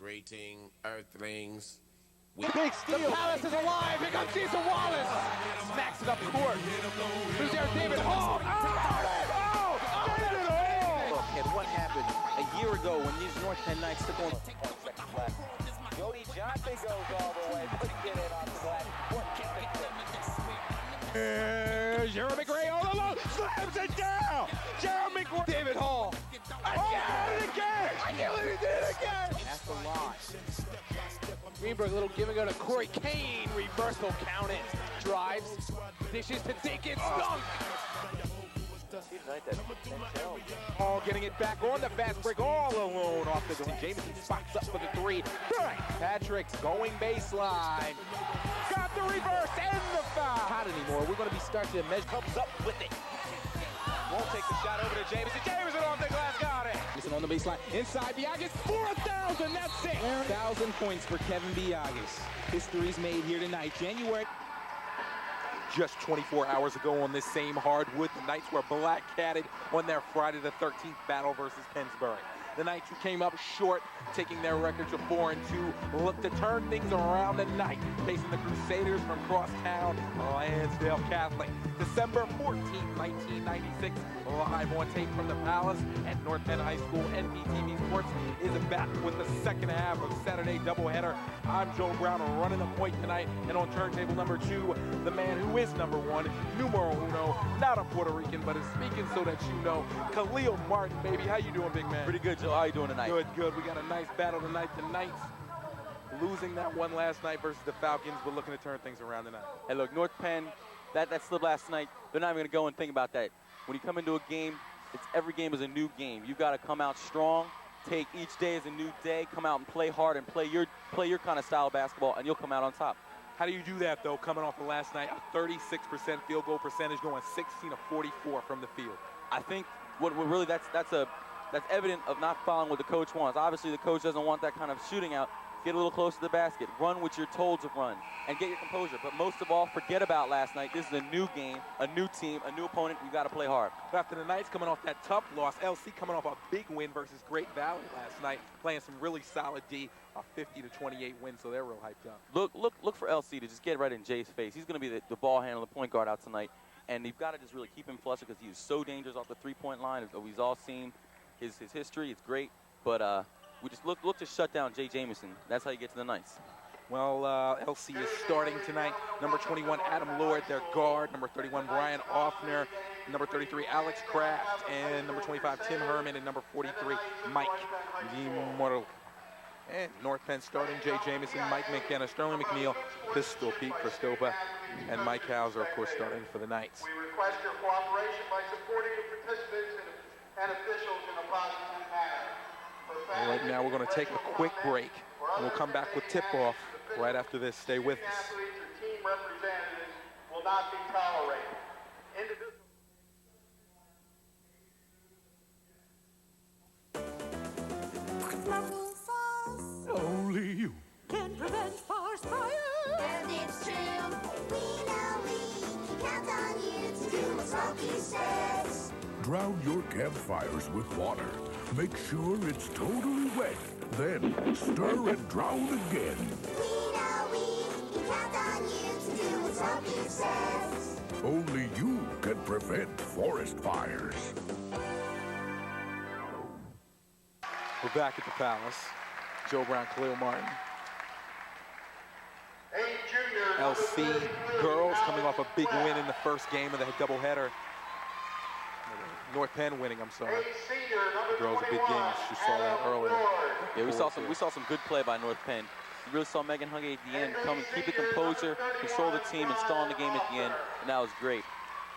Greeting Earthlings. Big steal. The Palace is alive. Here comes Cecil Wallace. Smacks it up court. Who's there? David Hall. Oh! David Hall! Look, and what happened a year ago when these North Penn Knights took on 10 seconds left. Jody Johnson goes all the way. Couldn't get it off the glass. Jeremy Gray all alone. Slams it down. Jeremy Gray. David Hall. Again. I can't believe he did it again. That's the line. Greenberg, a little giving go to Corey Kane. Reversal count it. Drives. Dishes to Dickens. Dunk. All getting it back on the fast break. All alone off the door. Jameson spots up for the three. Patrick's going baseline. Got the reverse and the foul. Not anymore. We're going to be starting to measure. Comes up with it. Won't take the shot over to Jameson. Jameson off the glass. Got it. Jameson on the baseline. Inside Biagis. 4,000. That's it. 1,000 points for Kevin Biagis. History's made here tonight. January. Just 24 hours ago on this same hardwood, the Knights were black-catted on their Friday the 13th battle versus Pennsbury. The Knights, who came up short, taking their record to 4-2, look to turn things around tonight, facing the Crusaders from crosstown Lansdale Catholic. December 14th, 1996, live on tape from the Palace at North Penn High School. NPTV Sports is back with the second half of Saturday doubleheader. I'm Joe Brown, running the point tonight, and on turntable number 2, the man who is number 1, numero uno, not a Puerto Rican, but is speaking so that you know, Khalil Martin, baby. How you doing, big man? Pretty good, Joe. How you doing tonight? Good, good. We got a nice battle tonight. The Knights losing that one last night versus the Falcons, but looking to turn things around tonight. Hey, look, North Penn, that slip last night, they're not even going to go and think about that. When you come into a game, every game is a new game. You got to come out strong, take each day as a new day, come out and play hard and play your kind of style of basketball, and you'll come out on top. How do you do that, though, coming off of last night? A 36% field goal percentage, going 16 of 44 from the field. I think what really that's evident of not following what the coach wants. Obviously, the coach doesn't want that kind of shooting out. Get a little close to the basket. Run what you're told to run and get your composure. But most of all, forget about last night. This is a new game, a new team, a new opponent. You got to play hard. After the Knights coming off that tough loss, LC coming off a big win versus Great Valley last night, playing some really solid D, a 50-28 win, so they're real hyped up. Look for LC to just get right in Jay's face. He's going to be the ball handler, the point guard out tonight. And you've got to just really keep him flustered because he is so dangerous off the three-point line. We've all seen his history. It's great. But we just look to shut down Jay Jamison. That's how you get to the Knights. Well, LC is starting tonight. Number 21, Adam Lord, their guard. Number 31, Brian Offner. Number 33, Alex Kraft. And number 25, Tim Herman. And number 43, Mike DiMortal. And North Penn starting Jay Jamison, Mike McKenna, Sterling McNeil, Pistol Pete Christopa, and Mike Hauser, of course, starting for the Knights. We request your cooperation by supporting the participants and officials in a positive manner. Right now, we're going to take a quick break, and we'll come back with tip-off right after this. Stay with us. Athletes or team representatives will not be tolerated. Only you can prevent forest fires. And it's true. We know we can count on you to do what Smokey says. Drown your campfires with water. Make sure it's totally wet. Then stir and drown again. We know we can count on you to do what Smokey says. Only you can prevent forest fires. We're back at the Palace. Joe Brown, Khalil Martin. LC girls coming off a big win in the first game of the doubleheader. North Penn winning, I'm sorry. The girls a big game. You saw that earlier. Yeah, we saw some good play by North Penn. You really saw Megan Hungate at the end come and keep the composure, control the team, and stall in the game at the end, and that was great.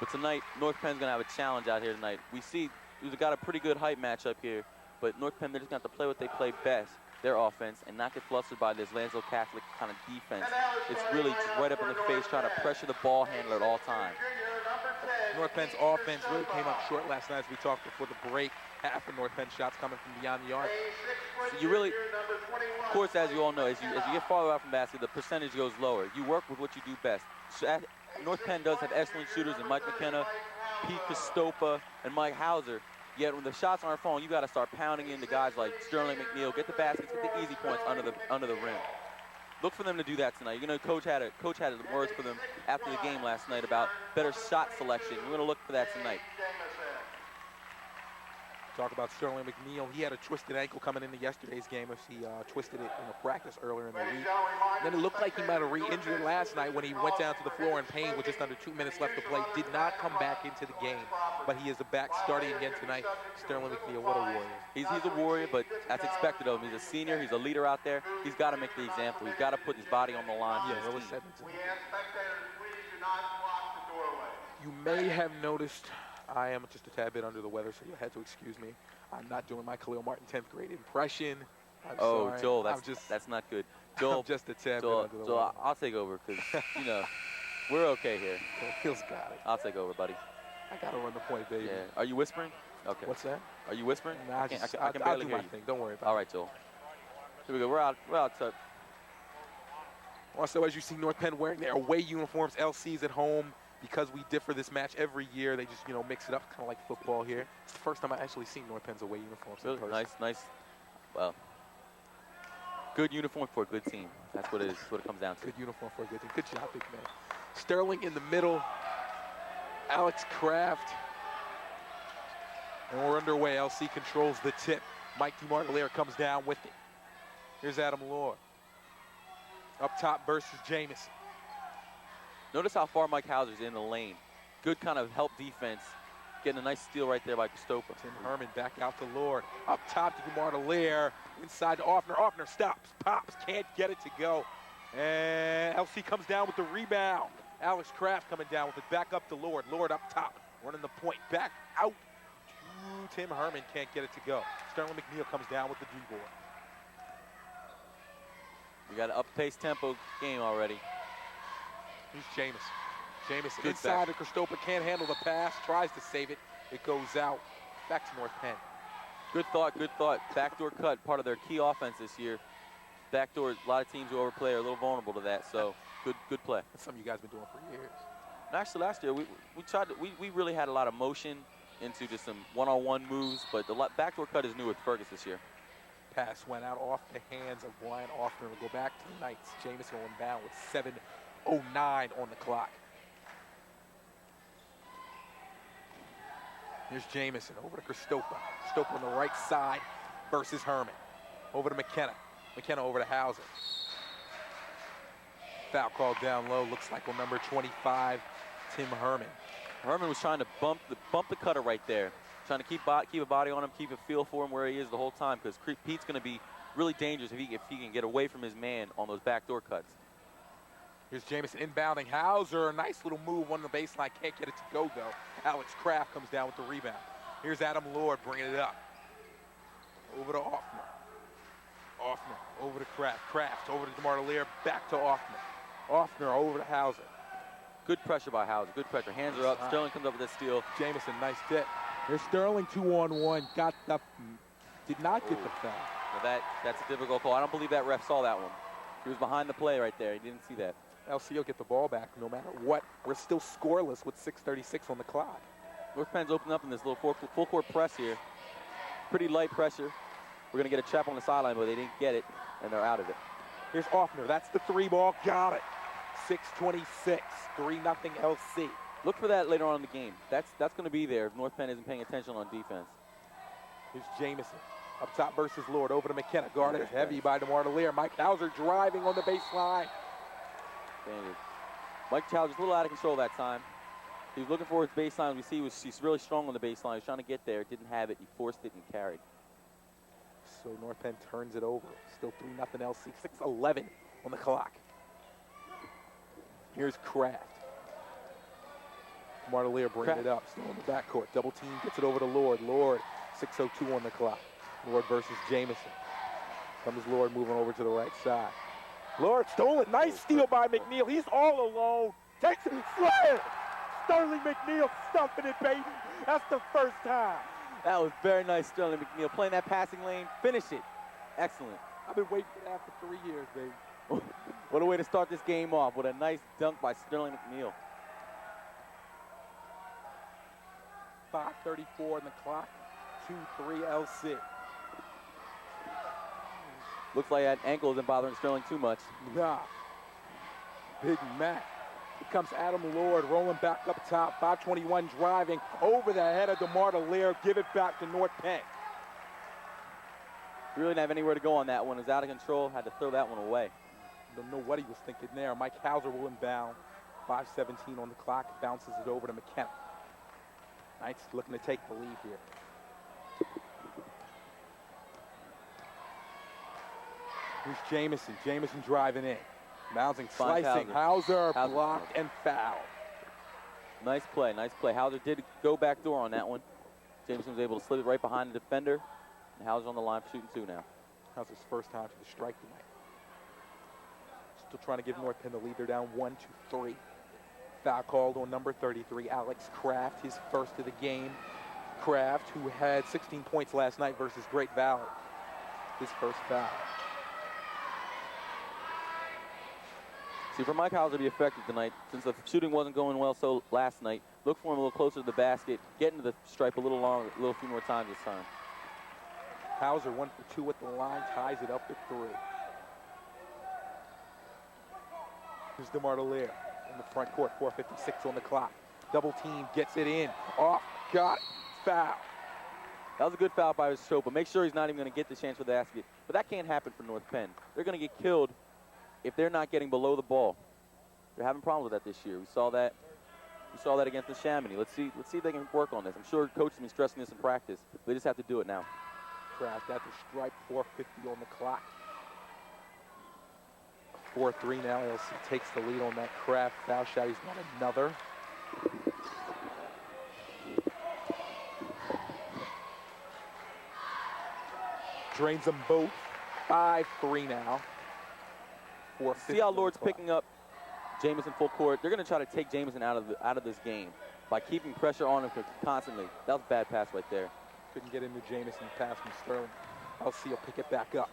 But tonight, North Penn's going to have a challenge out here tonight. We see we've got a pretty good height matchup here, but North Penn, they're just going to have to play what they play best, their offense, and not get flustered by this Lansdale Catholic kind of defense. It's really just right up in the face, trying to pressure the ball handler at all times. North Penn's offense really came up short last night, as we talked before the break. Half of North Penn shots coming from beyond the arc. So you really, of course, as you all know, as you get farther out from basket, the percentage goes lower. You work with what you do best. So North Penn does have excellent shooters in Mike McKenna, Pete Costopa, and Mike Hauser. Yet when the shots aren't falling, you got to start pounding into guys like Sterling McNeil, get the baskets, get the easy points under the rim. Look for them to do that tonight. You know, coach had words for them after the game last night about better shot selection. We're going to look for that tonight. Talk about Sterling McNeil. He had a twisted ankle coming into yesterday's game as he twisted it in a practice earlier in the week. Then it looked like he might have re-injured it last night when he went down to the floor in pain with just under 2 minutes left to play. Did not come back into the game, but he is back starting again tonight. Sterling McNeil, what a warrior. He's a warrior, but that's expected of him. He's a senior. He's a leader out there. He's got to make the example. He's got to put his body on the line. Yeah, for well his said. team. We ask spectators, please do not block the doorway. You may have noticed I am just a tad bit under the weather, so you had to excuse me. I'm not doing my Khalil Martin 10th grade impression. I'm sorry. Joel, that's not good. Joel, I'm just a tad bit Joel, under the Joel, weather. I'll take over because, you know, we're okay here. Phil's got it. I'll take over, buddy. I got to run the point, baby. Yeah. Are you whispering? Okay. What's that? Are you whispering? Nah, I can I'll barely do hear my you. thing. Don't worry about All it. right, Joel. Here we go. We're out. Also, as you see North Penn wearing their away uniforms, LC's at home. Because we differ this match every year, they just, mix it up, kind of like football here. It's the first time I've actually seen North Penn's away uniforms in person. Nice. Well, good uniform for a good team. That's what it is. That's what it comes down to. Good uniform for a good team. Good job, big man. Sterling in the middle. Alex Kraft. And we're underway. LC controls the tip. Mike DeMartelier comes down with it. Here's Adam Lord. Up top versus Jamison. Notice how far Mike Hauser's in the lane. Good kind of help defense. Getting a nice steal right there by Christopher. Tim Herman back out to Lord. Up top to DeMartelier. Inside to Offner. Offner stops, pops, can't get it to go. And LC comes down with the rebound. Alex Kraft coming down with it. Back up to Lord. Lord up top. Running the point. Back out to Tim Herman. Can't get it to go. Sterling McNeil comes down with the D-board. We got an up-paced tempo game already. Here's Jamison. Jamison Good inside to Christopher. Can't handle the pass. Tries to save it. It goes out. Back to North Penn. Good thought. Backdoor cut, part of their key offense this year. Backdoor, a lot of teams who overplay are a little vulnerable to that, so good play. That's something you guys been doing for years. And actually, last year, we really had a lot of motion into just some one-on-one moves, but the backdoor cut is new with Fergus this year. Pass went out off the hands of Brian Offner. We'll go back to the Knights. Jamison going down with 7:09 on the clock. Here's Jamison over to Christopher. Christopher on the right side versus Herman. Over to McKenna. McKenna over to Hauser. Foul called down low. Looks like on number 25, Tim Herman. Herman was trying to bump the cutter right there. Trying to keep a body on him, keep a feel for him where he is the whole time, because Pete's going to be really dangerous if he can get away from his man on those backdoor cuts. Here's Jamison inbounding. Hauser, nice little move on the baseline. Can't get it to go, though. Alex Kraft comes down with the rebound. Here's Adam Lord bringing it up. Over to Offner. Offner over to Kraft. Kraft over to DeMartelier. Back to Offner. Offner over to Hauser. Good pressure by Hauser. Good pressure. Hands are up. Sterling comes up with a steal. Jamison, nice tip. Here's Sterling 2-on-1. Did not get the foul. Well, that's a difficult call. I don't believe that ref saw that one. He was behind the play right there. He didn't see that. LC will get the ball back no matter what. We're still scoreless with 6:36 on the clock. North Penn's opening up in this little full court press here. Pretty light pressure. We're going to get a trap on the sideline, but they didn't get it, and they're out of it. Here's Offner. That's the three ball. Got it. 6:26. 3-0 LC. Look for that later on in the game. That's going to be there if North Penn isn't paying attention on defense. Here's Jamison. Up top versus Lord. Over to McKenna. Guarded heavy by DeMartelier. Mike Hauser driving on the baseline. Mike Hauser's a little out of control that time. He was looking for his baseline. We see he's really strong on the baseline. He was trying to get there. Didn't have it. He forced it and carried. So North Penn turns it over. Still 3-0 LC. 6:11 on the clock. Here's Kraft. DeMartelier bringing it up. Still in the backcourt. Double team. Gets it over to Lord. Lord. 6:02 on the clock. Lord versus Jamison. Comes Lord moving over to the right side. Lord stolen. Nice steal by McNeil. He's all alone. Takes it. Slam! Sterling McNeil stumping it, baby. That's the first time. That was very nice, Sterling McNeil. Playing that passing lane. Finish it. Excellent. I've been waiting for that for 3 years, baby. What a way to start this game off with a nice dunk by Sterling McNeil. 5:34 on the clock. 2-3 LC. Looks like that ankle isn't bothering Sterling too much. Nah. Big Mac. Here comes Adam Lord rolling back up top. 521 driving over the head of DeMar DeLear. Give it back to North Penn. He really didn't have anywhere to go on that one. It was out of control. Had to throw that one away. Don't know what he was thinking there. Mike Hauser will inbound. 5:17 on the clock. Bounces it over to McKenna. Knights looking to take the lead here. Here's Jamison. Jamison driving in. Bouncing, Finds slicing. Hauser Hauser. blocked and fouled. Nice play, nice play. Hauser did go back door on that one. Jameson was able to slip it right behind the defender. And Hauser on the line for shooting two now. Hauser's first time to the strike tonight. Still trying to give North Penn the lead. They're down 1-3. Foul called on number 33, Alex Kraft, his first of the game. Kraft, who had 16 points last night versus Great Valley. His first foul. See, for Mike Hauser to be effective tonight, since the shooting wasn't going well so last night, look for him a little closer to the basket, get into the stripe a little longer, a little few more times this time. Hauser 1 for 2 at the line, ties it up at 3. Here's DeMar DeLear in the front court, 4:56 on the clock. Double team, gets it in, off, got it, foul. That was a good foul by Chopa. Make sure he's not even going to get the chance for the basket. But that can't happen for North Penn. They're going to get killed if they're not getting below the ball. They're having problems with that this year. We saw that against the Chamonix. Let's see if they can work on this. I'm sure coach has been stressing this in practice. They just have to do it now. Kraft at the stripe, 4:50 on the clock. 4-3 now. LC takes the lead on that Kraft foul shot. He's got another. Drains them both. 5-3 now. 4:50 See how on the Lord's clock. picking up Jamison full court. They're going to try to take Jamison out of this game by keeping pressure on him constantly. That was a bad pass right there. Couldn't get into Jamison pass from Sterling. LC will pick it back up.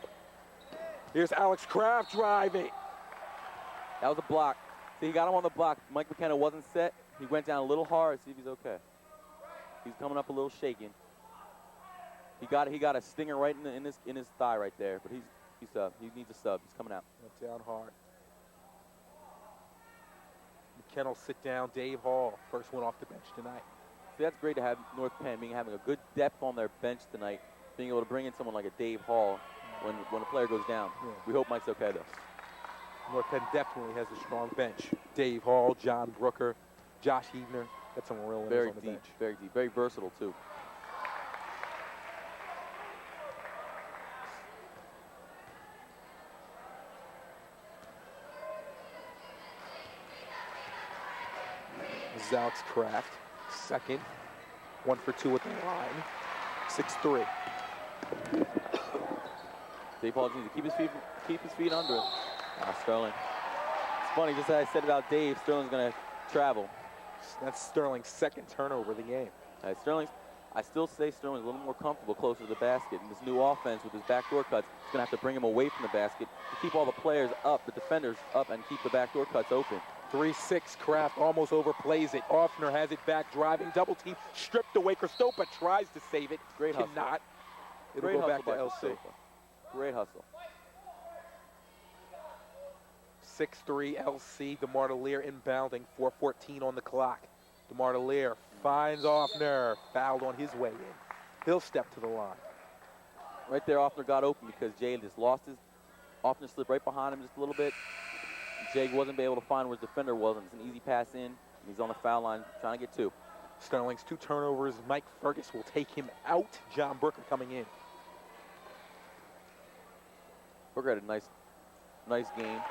Here's Alex Kraft driving. That was a block. See, he got him on the block. Mike McKenna wasn't set. He went down a little hard. See if he's okay. He's coming up a little shaking. He got a stinger right in his thigh right there. But he needs a sub. He's coming out. Went down hard. McKenna will sit down. Dave Hall, first one off the bench tonight. See, that's great to have North Penn having a good depth on their bench tonight, being able to bring in someone like a Dave Hall when a player goes down. Yeah. We hope Mike's okay though. North Penn definitely has a strong bench. Dave Hall, John Brooker, Josh Heavner. Got some real winners Very on the deep, bench. very deep, very versatile too. This is Alex Kraft, second. 1 for 2 at the line. 6-3. Dave Hall needs to keep his feet under him. Sterling. It's funny, just as I said about Dave, Sterling's going to travel. That's Sterling's second turnover of the game. I still say Sterling's a little more comfortable closer to the basket. And this new offense with his backdoor cuts, it's going to have to bring him away from the basket to keep all the players up, the defenders up, and keep the backdoor cuts open. 3-6, Kraft almost overplays it. Offner has it back, driving, double team, stripped away. Kristopa tries to save it. Great hustle. Cannot. It'll Great go back to hustle by LC. Kristopa. Great hustle. 6-3 LC. DeMar DeLear inbounding. 4:14 on the clock. DeMar DeLear finds Offner. Fouled on his way in. He'll step to the line. Right there, Offner got open because Jay just lost his. Offner slipped right behind him just a little bit. Jay wasn't able to find where his defender was, and it's an easy pass in. And he's on the foul line trying to get two. Sterling's 2 turnovers. Mike Fergus will take him out. John Brooker coming in. Brooker had a nice game.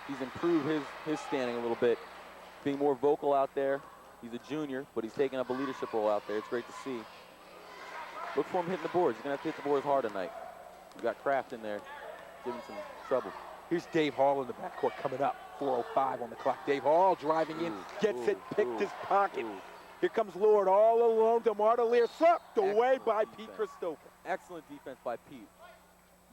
He's improved his standing a little bit, being more vocal out there. He's a junior, but he's taking up a leadership role out there. It's great to see. Look for him hitting the boards. He's going to have to hit the boards hard tonight. You got Kraft in there, giving some trouble. Here's Dave Hall in the backcourt coming up. 4:05 on the clock. Dave Hall driving in, gets it, picked his pocket. Here comes Lord all alone. DeMar DeLear sucked away by Pete Kristopa. Excellent defense by Pete.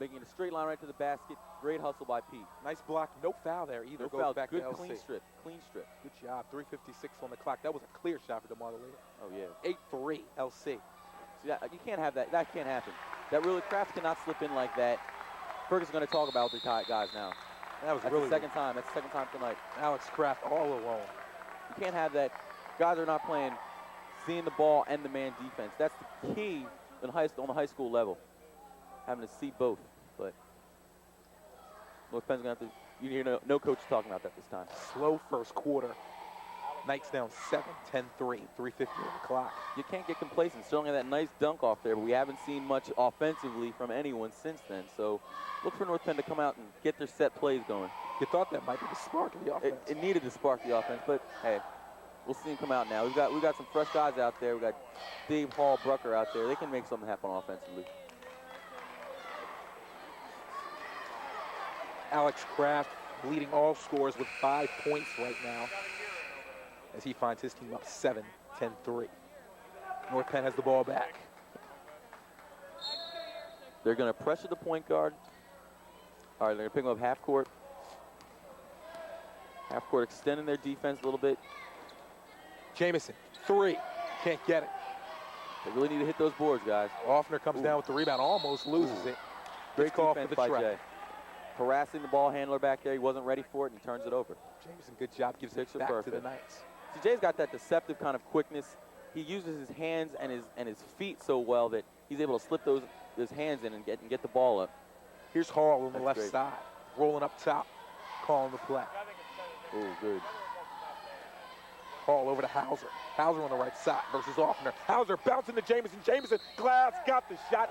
Making it a straight line right to the basket. Great hustle by Pete. Nice block. No foul there either. No Goes foul. back Good to LC. clean strip. Clean strip. Good job. 3:56 on the clock. That was a clear shot for DeMar DeLear. Oh, yeah. 8-3 LC. See, you can't have that. That can't happen. That really, Kraft cannot slip in like that. Ferguson's going to talk about the guys now. That was That's really the second time. That's the second time tonight. Alex Kraft all alone. You can't have that. Guys are not playing, seeing the ball and the man defense. That's the key on the high school level, having to see both. But North Penn's going to have to. You hear no coach talking about that this time. Slow first quarter. Knights down 7, 10-3, 3:50 on the clock. You can't get complacent. Sterling had that nice dunk off there, but we haven't seen much offensively from anyone since then. So look for North Penn to come out and get their set plays going. You thought that might be the spark of the offense. It needed to spark the offense, but hey, we'll see him come out now. We've got some fresh guys out there. We've got Dave Hall, Brucker out there. They can make something happen offensively. Alex Kraft leading all scorers with 5 points right now, as he finds his team up 7, 10-3. North Penn has the ball back. They're going to pressure the point guard. All right, they're going to pick him up half court. Half court, extending their defense a little bit. Jamison, 3, can't get it. They really need to hit those boards, guys. Offner comes down with the rebound, almost loses it. Great call for the by try. Jay. Harassing the ball handler back there. He wasn't ready for it, and he turns it over. Jamison, good job, gives it Picture back perfect. to the Knights. See, Jay's got that deceptive kind of quickness. He uses his hands and his feet so well that he's able to slip those hands in and get the ball up. Here's Hall on the That's left great. side, rolling up top, calling the play. Oh, good. Hall over to Hauser. Hauser on the right side versus Offner. Hauser bouncing to Jamison. Jamison, glass, got the shot.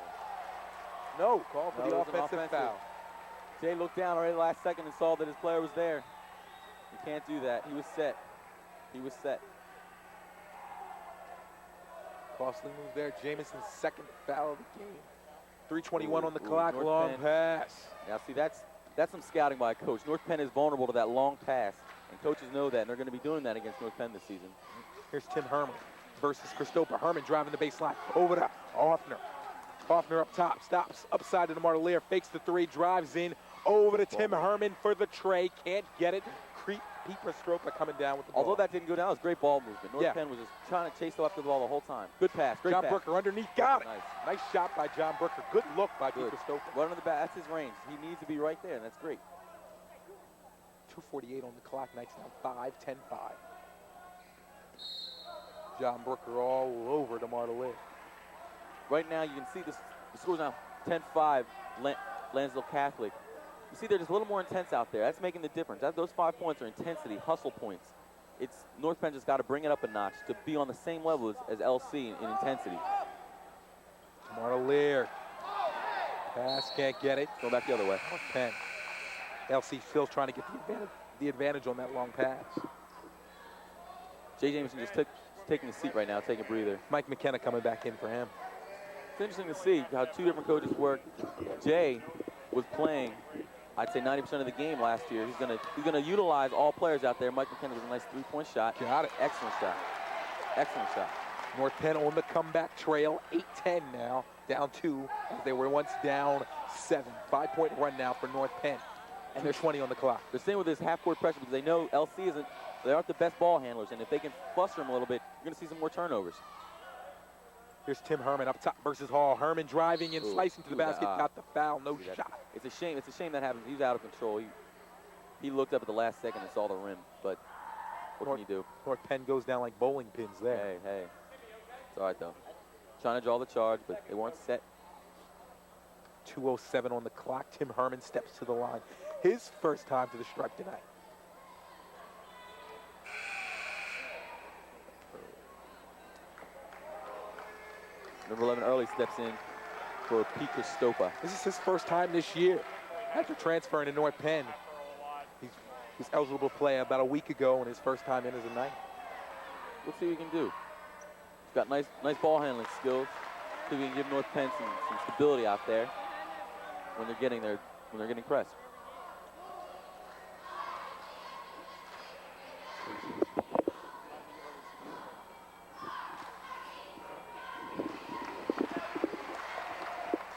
No, call for No, the it was an offensive foul. Jay looked down already last second and saw that his player was there. You can't do that. He was set. He was set. Costly move there. Jamison's second foul of the game. 3:21 on the Ooh, clock. North Long Penn. pass. Now, see, that's some scouting by a coach. North Penn is vulnerable to that long pass, and coaches know that, and they're going to be doing that against North Penn this season. Here's Tim Herman versus Christopher. Herman driving the baseline. Over to Offner. Offner up top. Stops upside to the Martelier. Fakes the 3. Drives in. Over to Tim Herman for the tray. Can't get it. Pete Stropa coming down with the ball. Although that didn't go down, it was great ball movement. North Yeah. Penn was just trying to chase after the ball the whole time. Good pass. Great John pass. Brooker underneath. Got it. Nice. Nice shot by John Brooker. Good look by Pete Good. Christopher. Right under the back. That's his range. He needs to be right there, and that's great. 2:48 on the clock. Knights down 5, 10-5. John Brooker all over the Martelier. Right now, you can see the score's now 10-5, Lansdale Catholic. You see they're just a little more intense out there. That's making the difference. Those 5 points are intensity, hustle points. It's North Penn just got to bring it up a notch to be on the same level as LC in intensity. Martelier. Pass, can't get it. Go back the other way. North Penn. LC still trying to get the advantage on that long pass. Jay Jameson just taking a seat right now, taking a breather. Mike McKenna coming back in for him. It's interesting to see how 2 different coaches work. Jay was playing, I'd say 90% of the game last year. He's gonna utilize all players out there. Mike McKenna with a nice 3-point shot. Got it. Excellent shot. Excellent shot. North Penn on the comeback trail. 8-10 now. Down 2. They were once down 7. 5-point run now for North Penn. And they're 20 on the clock. They're staying with this half-court pressure because they know LC they aren't the best ball handlers, and if they can fluster them a little bit, you're going to see some more turnovers. Here's Tim Herman up top versus Hall. Herman driving and Ooh, slicing to the basket. Got the foul. No See that? shot. It's a shame. It's a shame that happens. He was out of control. He looked up at the last second and saw the rim, but what can you do? North Penn goes down like bowling pins there. Hey. It's all right, though. Trying to draw the charge, but they weren't set. 2:07 on the clock. Tim Herman steps to the line. His first time to the stripe tonight. Number 11 early steps in for Pete Christopher. This is his first time this year after transferring to North Penn. He was eligible to play about a week ago and his first time in as a Knight. We'll see what he can do. He's got nice ball handling skills. See if we can give North Penn some stability out there when they're getting pressed.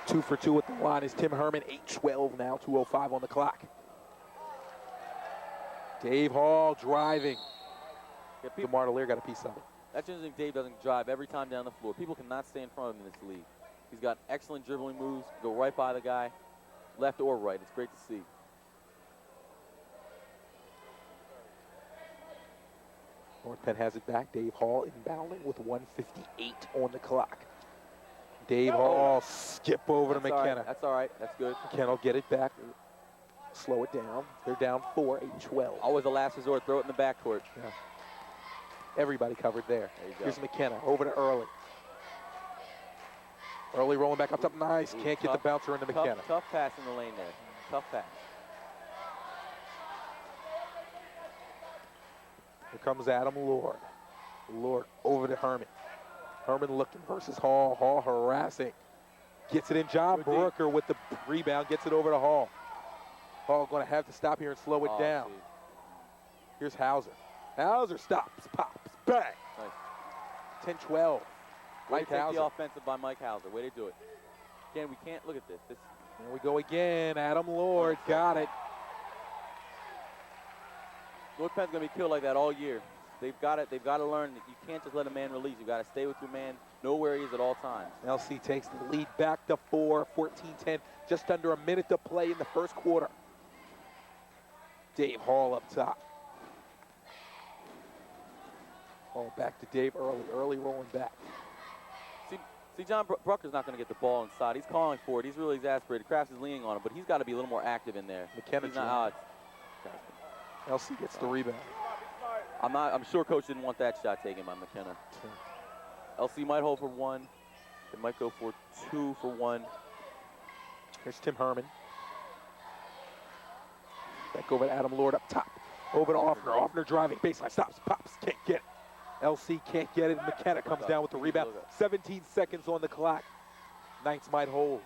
Two for 2 at the line is Tim Herman. 8-12 now. 2:05 on the clock. Dave Hall driving. The Martelier got a piece of it. That's interesting. Dave doesn't drive every time down the floor. People cannot stay in front of him in this league. He's got excellent dribbling moves, go right by the guy, left or right. It's great to see. North Penn has it back. Dave Hall inbounding with 1:58 on the clock. Dave Hall skip over to That's all right. McKenna. That's all right. That's good. McKenna will get it back. Slow it down. They're down 4, 8-12. Always a last resort. Throw it in the backcourt. Yeah. Everybody covered there. There you go. Here's McKenna over to Early. Early rolling back up top. Nice. Ooh, Can't get the bouncer into McKenna. Tough pass in the lane there. Tough pass. Here comes Adam Lord. Lord over to Herman. Herman looking versus Hall. Hall harassing. Gets it in. John Brooker with the rebound. Gets it over to Hall. Hall going to have to stop here and slow it down. Geez. Here's Hauser. Hauser stops, pops, bang. Nice. 10-12. Way Mike to take Hauser. the offensive by Mike Hauser. Way to do it. Again, we can't look at this. Here we go again. Adam Lord got it. North Penn's going to be killed like that all year. They've got it. They've got to learn that you can't just let a man release. You've got to stay with your man, know where he is at all times. LC takes the lead back to 4, 14-10. Just under a minute to play in the first quarter. Dave Hall up top. Hall back to Dave Early. Early rolling back. See, John Brucker's not going to get the ball inside. He's calling for it. He's really exasperated. Krafts is leaning on him, but he's got to be a little more active in there. McKenna's He's not, LC gets the rebound. I'm sure coach didn't want that shot taken by McKenna. LC might hold for 1. It might go for 2 for 1. Here's Tim Herman. Back over to Adam Lord up top. Over to Offner. Offner driving. Baseline stops. Pops. Can't get it. LC can't get it. McKenna comes down with the rebound. 17 seconds on the clock. Knights might hold.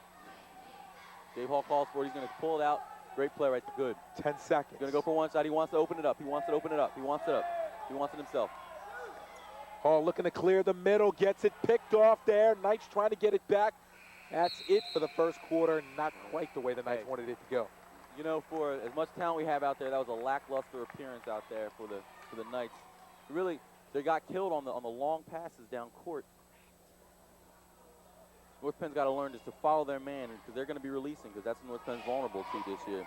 Dave Hall calls for it. He's going to pull it out. Great play right there. Good. 10 seconds. He's going to go for one side. He wants to open it up. He wants to open it up. He wants it up. He wants it himself. Hall looking to clear the middle. Gets it picked off there. Knights trying to get it back. That's it for the first quarter. Not quite the way the Knights wanted it to go. You know, for as much talent we have out there, that was a lackluster appearance out there for the Knights. Really, they got killed on the long passes down court. North Penn's got to learn just to follow their man because they're going to be releasing because that's what North Penn's vulnerable to this year.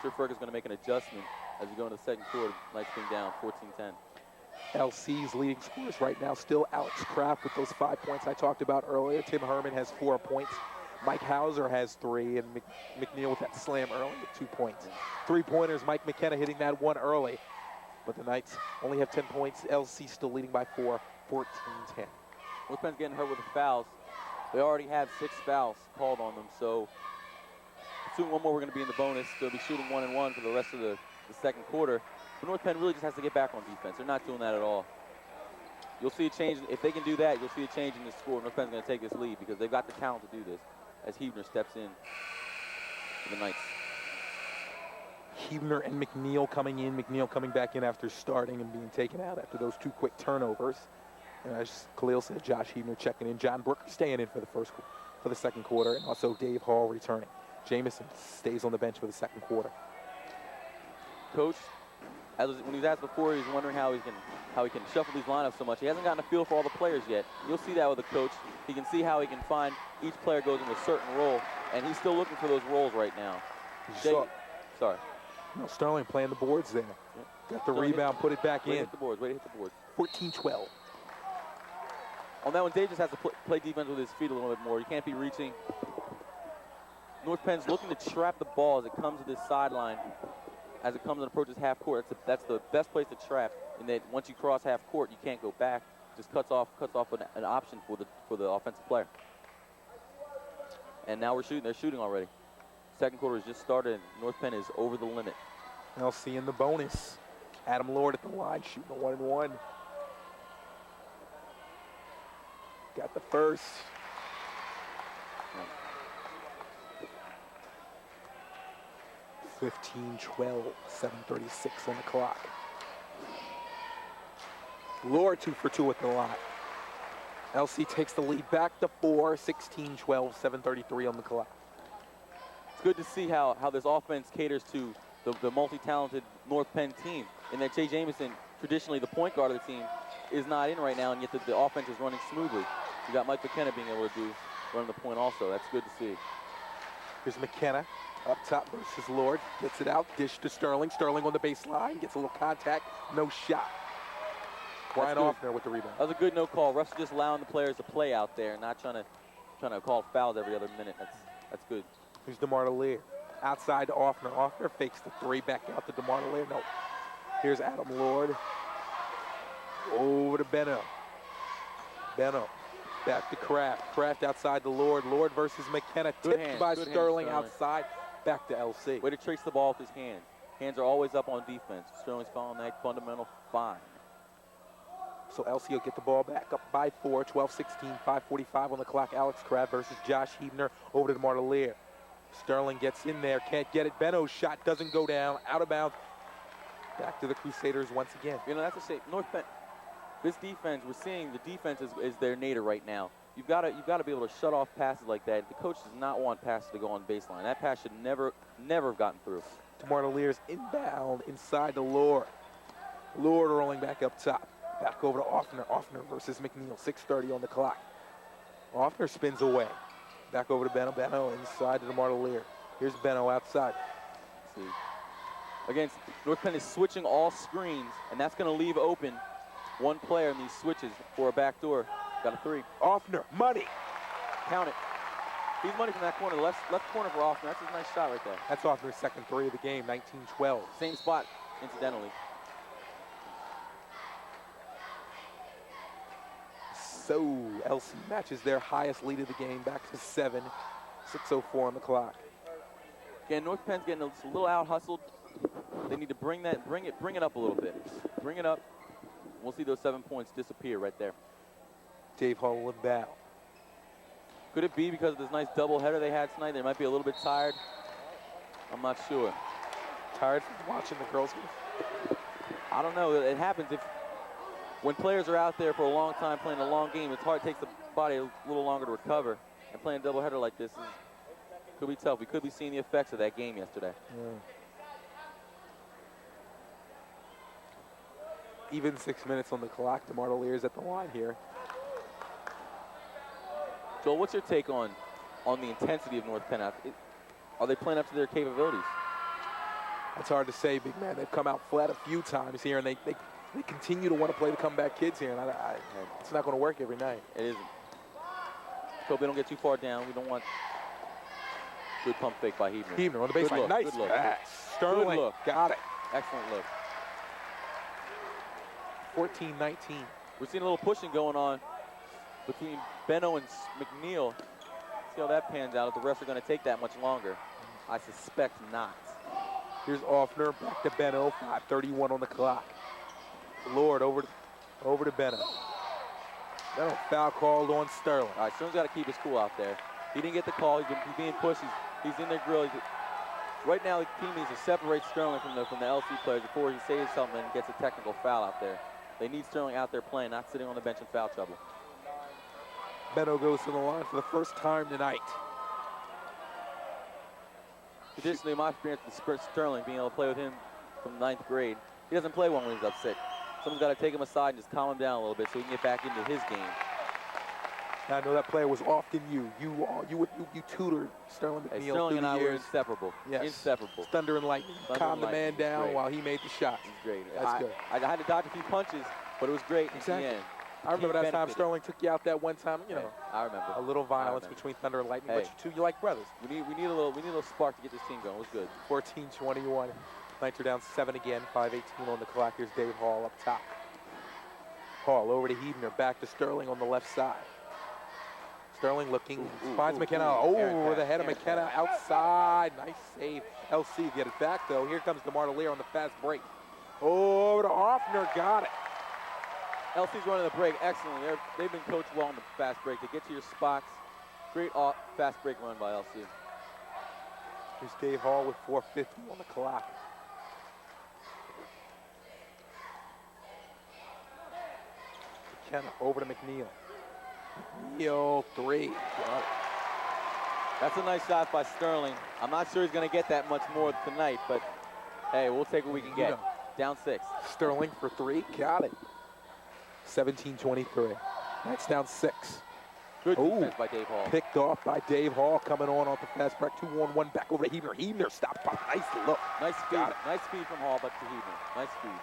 Sure, Ferguson's going to make an adjustment as we go into the second quarter. Knights being down 14-10. LC's leading scorers right now still Alex Kraft with those 5 points I talked about earlier. Tim Herman has 4 points. Mike Hauser has 3, and McNeil with that slam early with 2 points. 3-pointers, Mike McKenna hitting that one early. But the Knights only have 10 points. LC still leading by 4, 14-10. North Penn's getting hurt with the fouls. They already have 6 fouls called on them, so soon one more we're going to be in the bonus. They'll be shooting 1-1 for the rest of the second quarter. But North Penn really just has to get back on defense. They're not doing that at all. You'll see a change. If they can do that, you'll see a change in the score. North Penn's going to take this lead because they've got the talent to do this as Hebner steps in for the Knights. Hebner and McNeil coming in. McNeil coming back in after starting and being taken out after those 2 quick turnovers. And as Khalil said, Josh Hebner checking in. John Brooker staying in for the second quarter, and also Dave Hall returning. Jamison stays on the bench for the second quarter. Coach, when he was asked before, he was wondering how he can shuffle these lineups so much. He hasn't gotten a feel for all the players yet. You'll see that with the coach. He can see how he can find each player goes in a certain role, and he's still looking for those roles right now. Sorry. No, Sterling playing the boards there. Yep. Got the rebound, put it back in. Hit the boards. Way to hit the boards. 14-12. On that one, Dave just has to play defense with his feet a little bit more. He can't be reaching. North Penn's looking to trap the ball as it comes to this sideline, as it comes and approaches half court. That's the best place to trap. And that once you cross half court, you can't go back. Just cuts off an option for the offensive player. And now they're shooting already. Second quarter has just started. North Penn is over the limit. LC in the bonus. Adam Lord at the line shooting a 1-1. Got the first. Nice. 15-12, 7:36 on the clock. Lord 2 for 2 at the line. LC takes the lead back to 4, 16-12, 7:33 on the clock. It's good to see how this offense caters to the multi-talented North Penn team, and that Jay Jamison traditionally the point guard of the team, is not in right now, and yet the offense is running smoothly. You got Mike McKenna being able to run the point also. That's good to see. Here's McKenna up top versus Lord. Gets it out, dish to Sterling. Sterling on the baseline, gets a little contact, no shot. Brian Offner with the rebound. That was a good no call. Refs are just allowing the players to play out there, not trying to call fouls every other minute. That's good. Here's DeMar DeLear. Outside to Offner. Offner fakes the three, back out to DeMar DeLear. No. Here's Adam Lord. Over to Benno. Benno. Back to Kraft. Kraft outside to Lord. Lord versus McKenna. Good Tipped hands, by good hands, Sterling Sterling. outside. Back to LC. Way to trace the ball with his hands. Hands are always up on defense. Sterling's following that fundamental fine. So LC will get the ball back up by 4, 12-16, 5:45 on the clock. Alex Kraft versus Josh Hebner. Over to DeMar DeLear. Sterling gets in there, can't get it. Benno's shot doesn't go down, out of bounds. Back to the Crusaders once again. You know, that's a shame. North Penn, this defense, we're seeing the defense is their nadir right now. You've got to be able to shut off passes like that. The coach does not want passes to go on baseline. That pass should never have gotten through. DeMar DeLear's inbound inside the Lord. Lord rolling back up top. Back over to Offner. Offner versus McNeil. 6:30 on the clock. Offner spins away. Back over to Benno. Benno inside to DeMar DeLear. Here's Benno outside. See. Again, North Penn is switching all screens, and that's going to leave open one player in these switches for a backdoor. Got a three. Offner, money. Count it. He's money from that corner, left corner for Offner. That's a nice shot right there. That's Offner's second three of the game, 19-12. Same spot, incidentally. So LC matches their highest lead of the game, back to 7. 6:04 on the clock. Again, North Penn's getting a little out hustled. They need to bring it up a little bit. Bring it up. We'll see those 7 points disappear right there. Dave Hall and Bow. Could it be because of this nice doubleheader they had tonight? They might be a little bit tired. I'm not sure. Tired from watching the girls game? I don't know. It happens when players are out there for a long time playing a long game. It's hard. It takes the body a little longer to recover. And playing a doubleheader like this could be tough. We could be seeing the effects of that game yesterday. Even 6 minutes on the clock. DeMar DeLear's at the line here. Joel, what's your take on the intensity of North Penn? Are they playing up to their capabilities? It's hard to say, big man. They've come out flat a few times here, and they continue to want to play the comeback kids here, and it's not going to work every night. It isn't. Hope they don't get too far down. We don't want good pump fake by Hebner. Hebner on the baseline. Nice good look. pass. Sterling Good look. got it. Excellent look. 14-19. We're seeing a little pushing going on between Benno and McNeil. See how that pans out. If the refs are going to take that much longer. I suspect not. Here's Offner, back to Benno, 5:31 on the clock. Lord over to Benno. Benno foul called on Sterling. All right, Sterling's got to keep his cool out there. He didn't get the call. He's being pushed. He's in their grill. Right now, the team needs to separate Sterling from the LC players before he says something and gets a technical foul out there. They need Sterling out there playing, not sitting on the bench in foul trouble. Benno goes to the line for the first time tonight. Traditionally, in my experience with Sterling, being able to play with him from 9th grade, he doesn't play well when he's upset. Someone's got to take him aside and just calm him down a little bit so he can get back into his game. I know that player was often you. You tutored Sterling McNeil Sterling through and the I were years. inseparable. Yes. Inseparable. Thunder and lightning. Calm the man down Great. while he made the shots. He's great. That's good. I had to dodge a few punches, but it was great Exactly. in the end. I remember that time Sterling took you out that one time. You know, I remember. a little violence between Thunder and Lightning, but you two, you like brothers. We need a little spark to get this team going. It was good. 14-21. Knights are down 7 again. 5:18 on the clock. Here's Dave Hall up top. Hall over to Hebner. Back to Sterling on the left side. Sterling looking, finds McKenna over the head of McKenna outside. Nice save. LC get it back though. Here comes DeMar DeLear on the fast break. Over to Offner, got it. LC's running the break excellently. They've been coached well on the fast break. They get to your spots. Great fast break run by LC. Here's Dave Hall with 4:50 on the clock. McKenna over to McNeil. McNeil, 3. Got it. That's a nice shot by Sterling. I'm not sure he's going to get that much more tonight, but hey, we'll take what we can get. Down 6. Sterling for 3. Got it. 17-23. Knights down 6. Good Ooh. defense by Dave Hall. Picked off by Dave Hall, coming on off the fast break. 2-on-1 back over to Hebner. Hebner stopped by. Nice look. Nice speed. Got it. Nice speed from Hall, but to Hebner. Nice speed.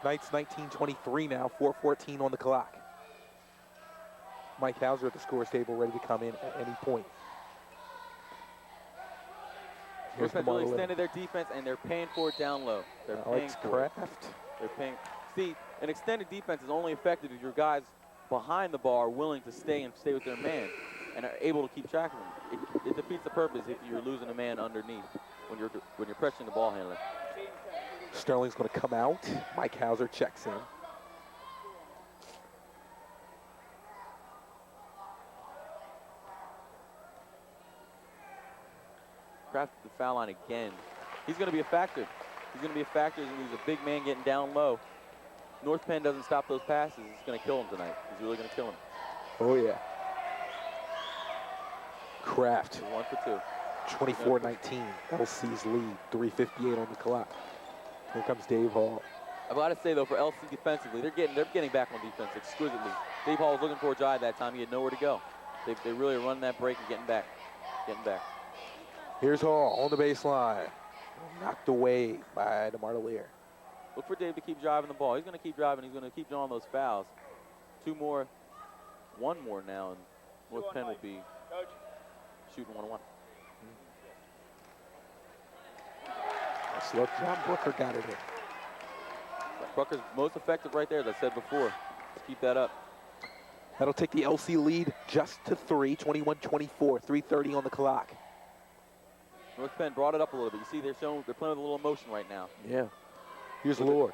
Knights 19-23 now. 4:14 on the clock. Mike Hauser at the scores table, ready to come in at any point. Here's North Penn DeMar really Lillard. extended their defense, and they're paying for it down low. They're paying Alex for it. Kraft. They're paying. See, an extended defense is only effective if your guys behind the bar are willing to stay with their man and are able to keep track of them. It defeats the purpose if you're losing a man underneath when you're pressuring the ball handler. Sterling's going to come out. Mike Hauser checks in. Kraft at the foul line again. He's going to be a factor. He's going to be a factor. He's a big man getting down low. North Penn doesn't stop those passes. It's going to kill him tonight. He's really going to kill him. Oh, yeah. Kraft, 1 for 2. 24-19. LC's lead, 3:58 on the clock. Here comes Dave Hall. I've got to say, though, for LC defensively, they're getting back on defense exquisitely. Dave Hall was looking for a drive that time. He had nowhere to go. They really run that break and getting back. Here's Hall on the baseline. Knocked away by DeMar Lillard. Look for Dave to keep driving the ball. He's going to keep driving. He's going to keep drawing those fouls. 2 more, 1 more now, and North Penn will be shooting 1-on-1. Nice look. John Brooker got it in. Brooker's most effective right there, as I said before. Let's keep that up. That'll take the LC lead just to 3, 21-24, 3:30 on the clock. North Penn brought it up a little bit. You see, they're playing with a little emotion right now. Yeah. Here's Lord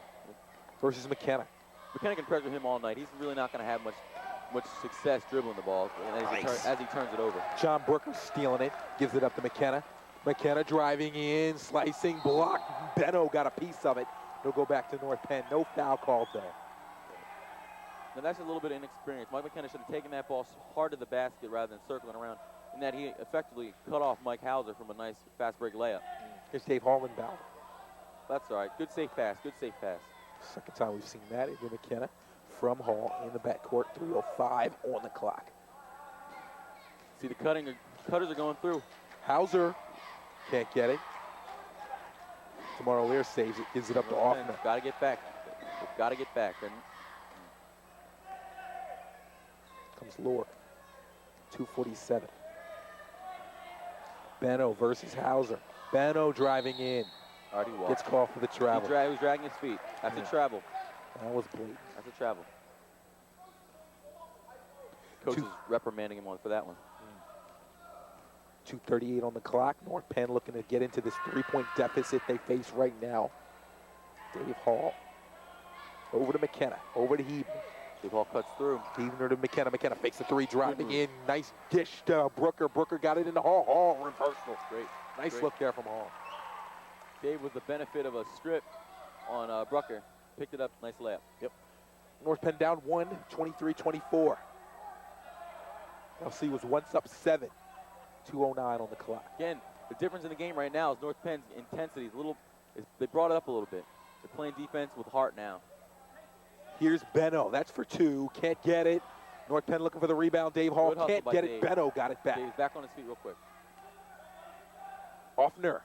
versus McKenna. McKenna can pressure him all night. He's really not going to have much success dribbling the ball as he turns it over. John Brooker stealing it, gives it up to McKenna. McKenna driving in, slicing, block. Benno got a piece of it. He'll go back to North Penn. No foul called there. Now that's a little bit of inexperience. Mike McKenna should have taken that ball hard to the basket rather than circling around, in that he effectively cut off Mike Hauser from a nice fast break layup. Here's Dave Hall inbound. That's all right. Good safe pass. Second time we've seen that. Into McKenna from Hall in the backcourt. 3:05 on the clock. See, the cutters are going through. Hauser can't get it. DeMar Lillard saves it, gives it up to Offner. Got to get back. Got to get back. Comes Lord. 2:47. Benno versus Hauser. Benno driving in. Already walked. Gets called for the travel. He was dragging his feet. That's a travel. That was blatant. That's a travel. Coach is reprimanding him for that one. 2:38 on the clock. North Penn looking to get into this 3-point deficit they face right now. Dave Hall. Over to McKenna. Over to Hebner. Dave Hall cuts through. Hebner to McKenna. McKenna fakes the 3, driving in. Nice dish to Brooker. Brooker got it into Hall. Hall reversal. Great. Nice look there from Hall. Dave, with the benefit of a strip on Brooker, picked it up. Nice layup. Yep. North Penn down 1, 23-24. LC was once up 7. 2:09 on the clock. Again, the difference in the game right now is North Penn's intensity is they brought it up a little bit. They're playing defense with heart now. Here's Benno. That's for 2. Can't get it. North Penn looking for the rebound. Dave Hall Good hustle can't by get Dave. it. Benno got it back. Dave's back on his feet real quick. Offner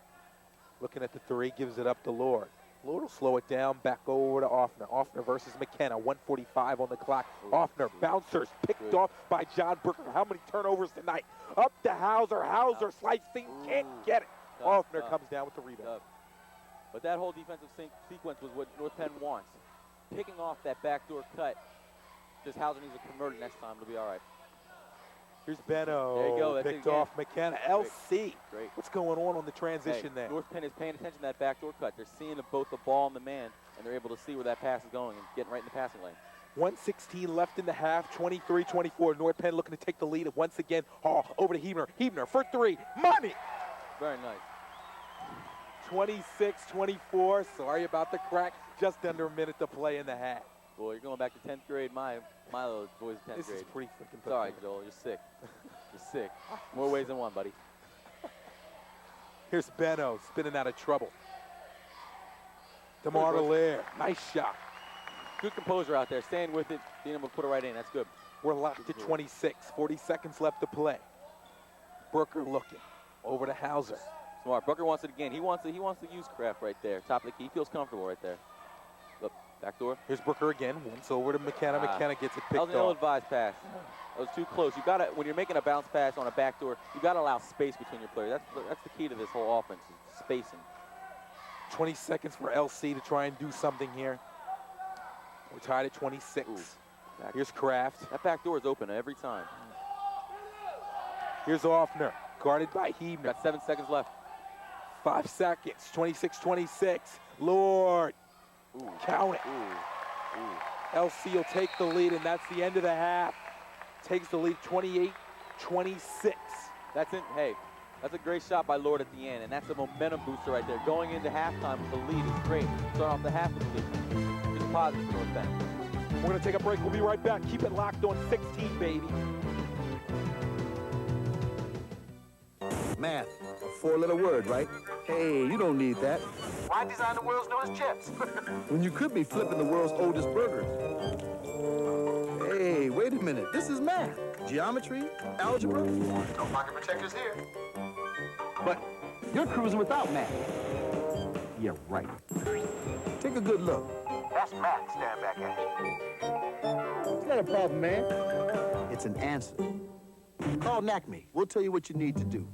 looking at the 3, gives it up to Lord. Lord will slow it down, back over to Offner. Offner versus McKenna, 1:45 on the clock. Offner, bouncers, picked off by John Brooker. How many turnovers tonight? Up to Hauser. Hauser slicing, can't get it. Offner comes down with the rebound. But that whole defensive sequence was what North Penn wants. Picking off that backdoor cut. Just Hauser needs to convert it next time. It'll be all right. Here's Benno. There you go. That's Picked it again. off McKenna. LC. Great. What's going on the transition there? North Penn is paying attention to that backdoor cut. They're seeing both the ball and the man, and they're able to see where that pass is going and getting right in the passing lane. 1:16 left in the half, 23-24. North Penn looking to take the lead once again. Hall over to Hebner. Hebner for 3. Money! Very nice. 26-24. Sorry about the crack. Just under a minute to play in the half. Boy, you're going back to 10th grade. My little boy's 10th grade. This is pretty freaking It's all right, Joel. You're sick. You're sick. More ways than one, buddy. Here's Benno spinning out of trouble. DeMar DeLaire, nice shot. Good composure out there, staying with it, being able to put it right in. That's good. We're locked at 26, 40 seconds left to play. Brooker looking over to Hauser. Smart. Brooker wants it again. He wants to use Kraft right there. Top of the key. He feels comfortable right there. Look, back door. Here's Brooker again. Once over to McKenna. McKenna gets it That was picked an off. ill-advised pass. That was too close. You got to, when you're making a bounce pass on a back door, you got to allow space between your players. That's the key to this whole offense, is spacing. 20 seconds for LC to try and do something here. We're tied at 26. Here's Kraft. That back door is open every time. Here's Offner, guarded by Hebner. Got 7 seconds left. 5 seconds, 26-26. Lord, count it. LC will take the lead, and that's the end of the half. Takes the lead 28-26. That's it. Hey, that's a great shot by Lord at the end, and that's a momentum booster right there. Going into halftime with the lead is great. Start off the half with the lead. It's positive for North Bend. We're going to take a break. We'll be right back. Keep it locked on 16, baby. Math, a 4-letter word, right? Hey, you don't need that. Why design the world's newest chips? When you could be flipping the world's oldest burgers. Hey, wait a minute. This is math. Geometry, algebra. No pocket protectors here. But you're cruising without math. Yeah, right. Take a good look. That's math staring back at you. It's not a problem, man. It's an answer. Call NACME. We'll tell you what you need to do.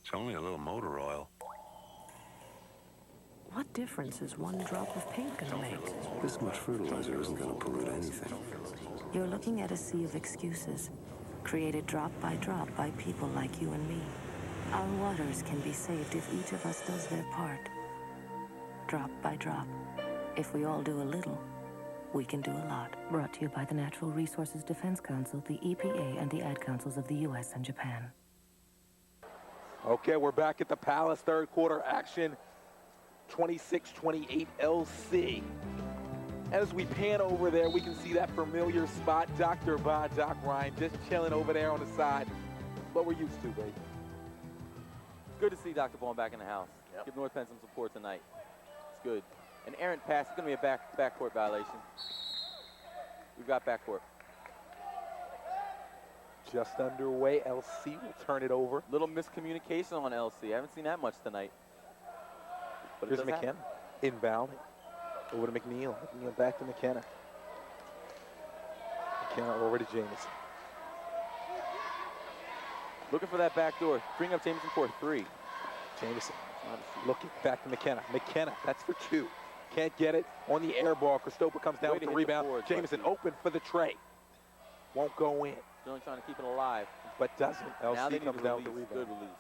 It's only a little motor oil. What difference is one drop of paint gonna make? This much fertilizer isn't going to pollute anything. You're looking at a sea of excuses, created drop by people like you and me. Our waters can be saved if each of us does their part. Drop by drop. If we all do a little, we can do a lot. Brought to you by the Natural Resources Defense Council, the EPA, and the Ad Councils of the U.S. and Japan. Okay, we're back at the Palace, third quarter action. 26-28 LC. As we pan over there, we can see that familiar spot. Dr. Ba, Doc Ryan, just chilling over there on the side. What we're used to, baby. It's good to see Dr. Vaughn back in the house. Give North Penn some support tonight. It's good. An errant pass. It's going to be a backcourt violation. We've got backcourt. Just underway. LC will turn it over. Little miscommunication on LC. I haven't seen that much tonight. But here's McKenna. Inbound. Over to McNeil. McNeil back to McKenna. McKenna over to Jameson. Looking for that back door. Bring up Jameson for a 3. Jameson looking back to McKenna. McKenna, that's for 2. Can't get it on the air ball. Christopher comes down with the rebound. Jameson open for the tray. Won't go in. Still trying to keep it alive. But doesn't. LC comes down with the rebound. rebound. Good release.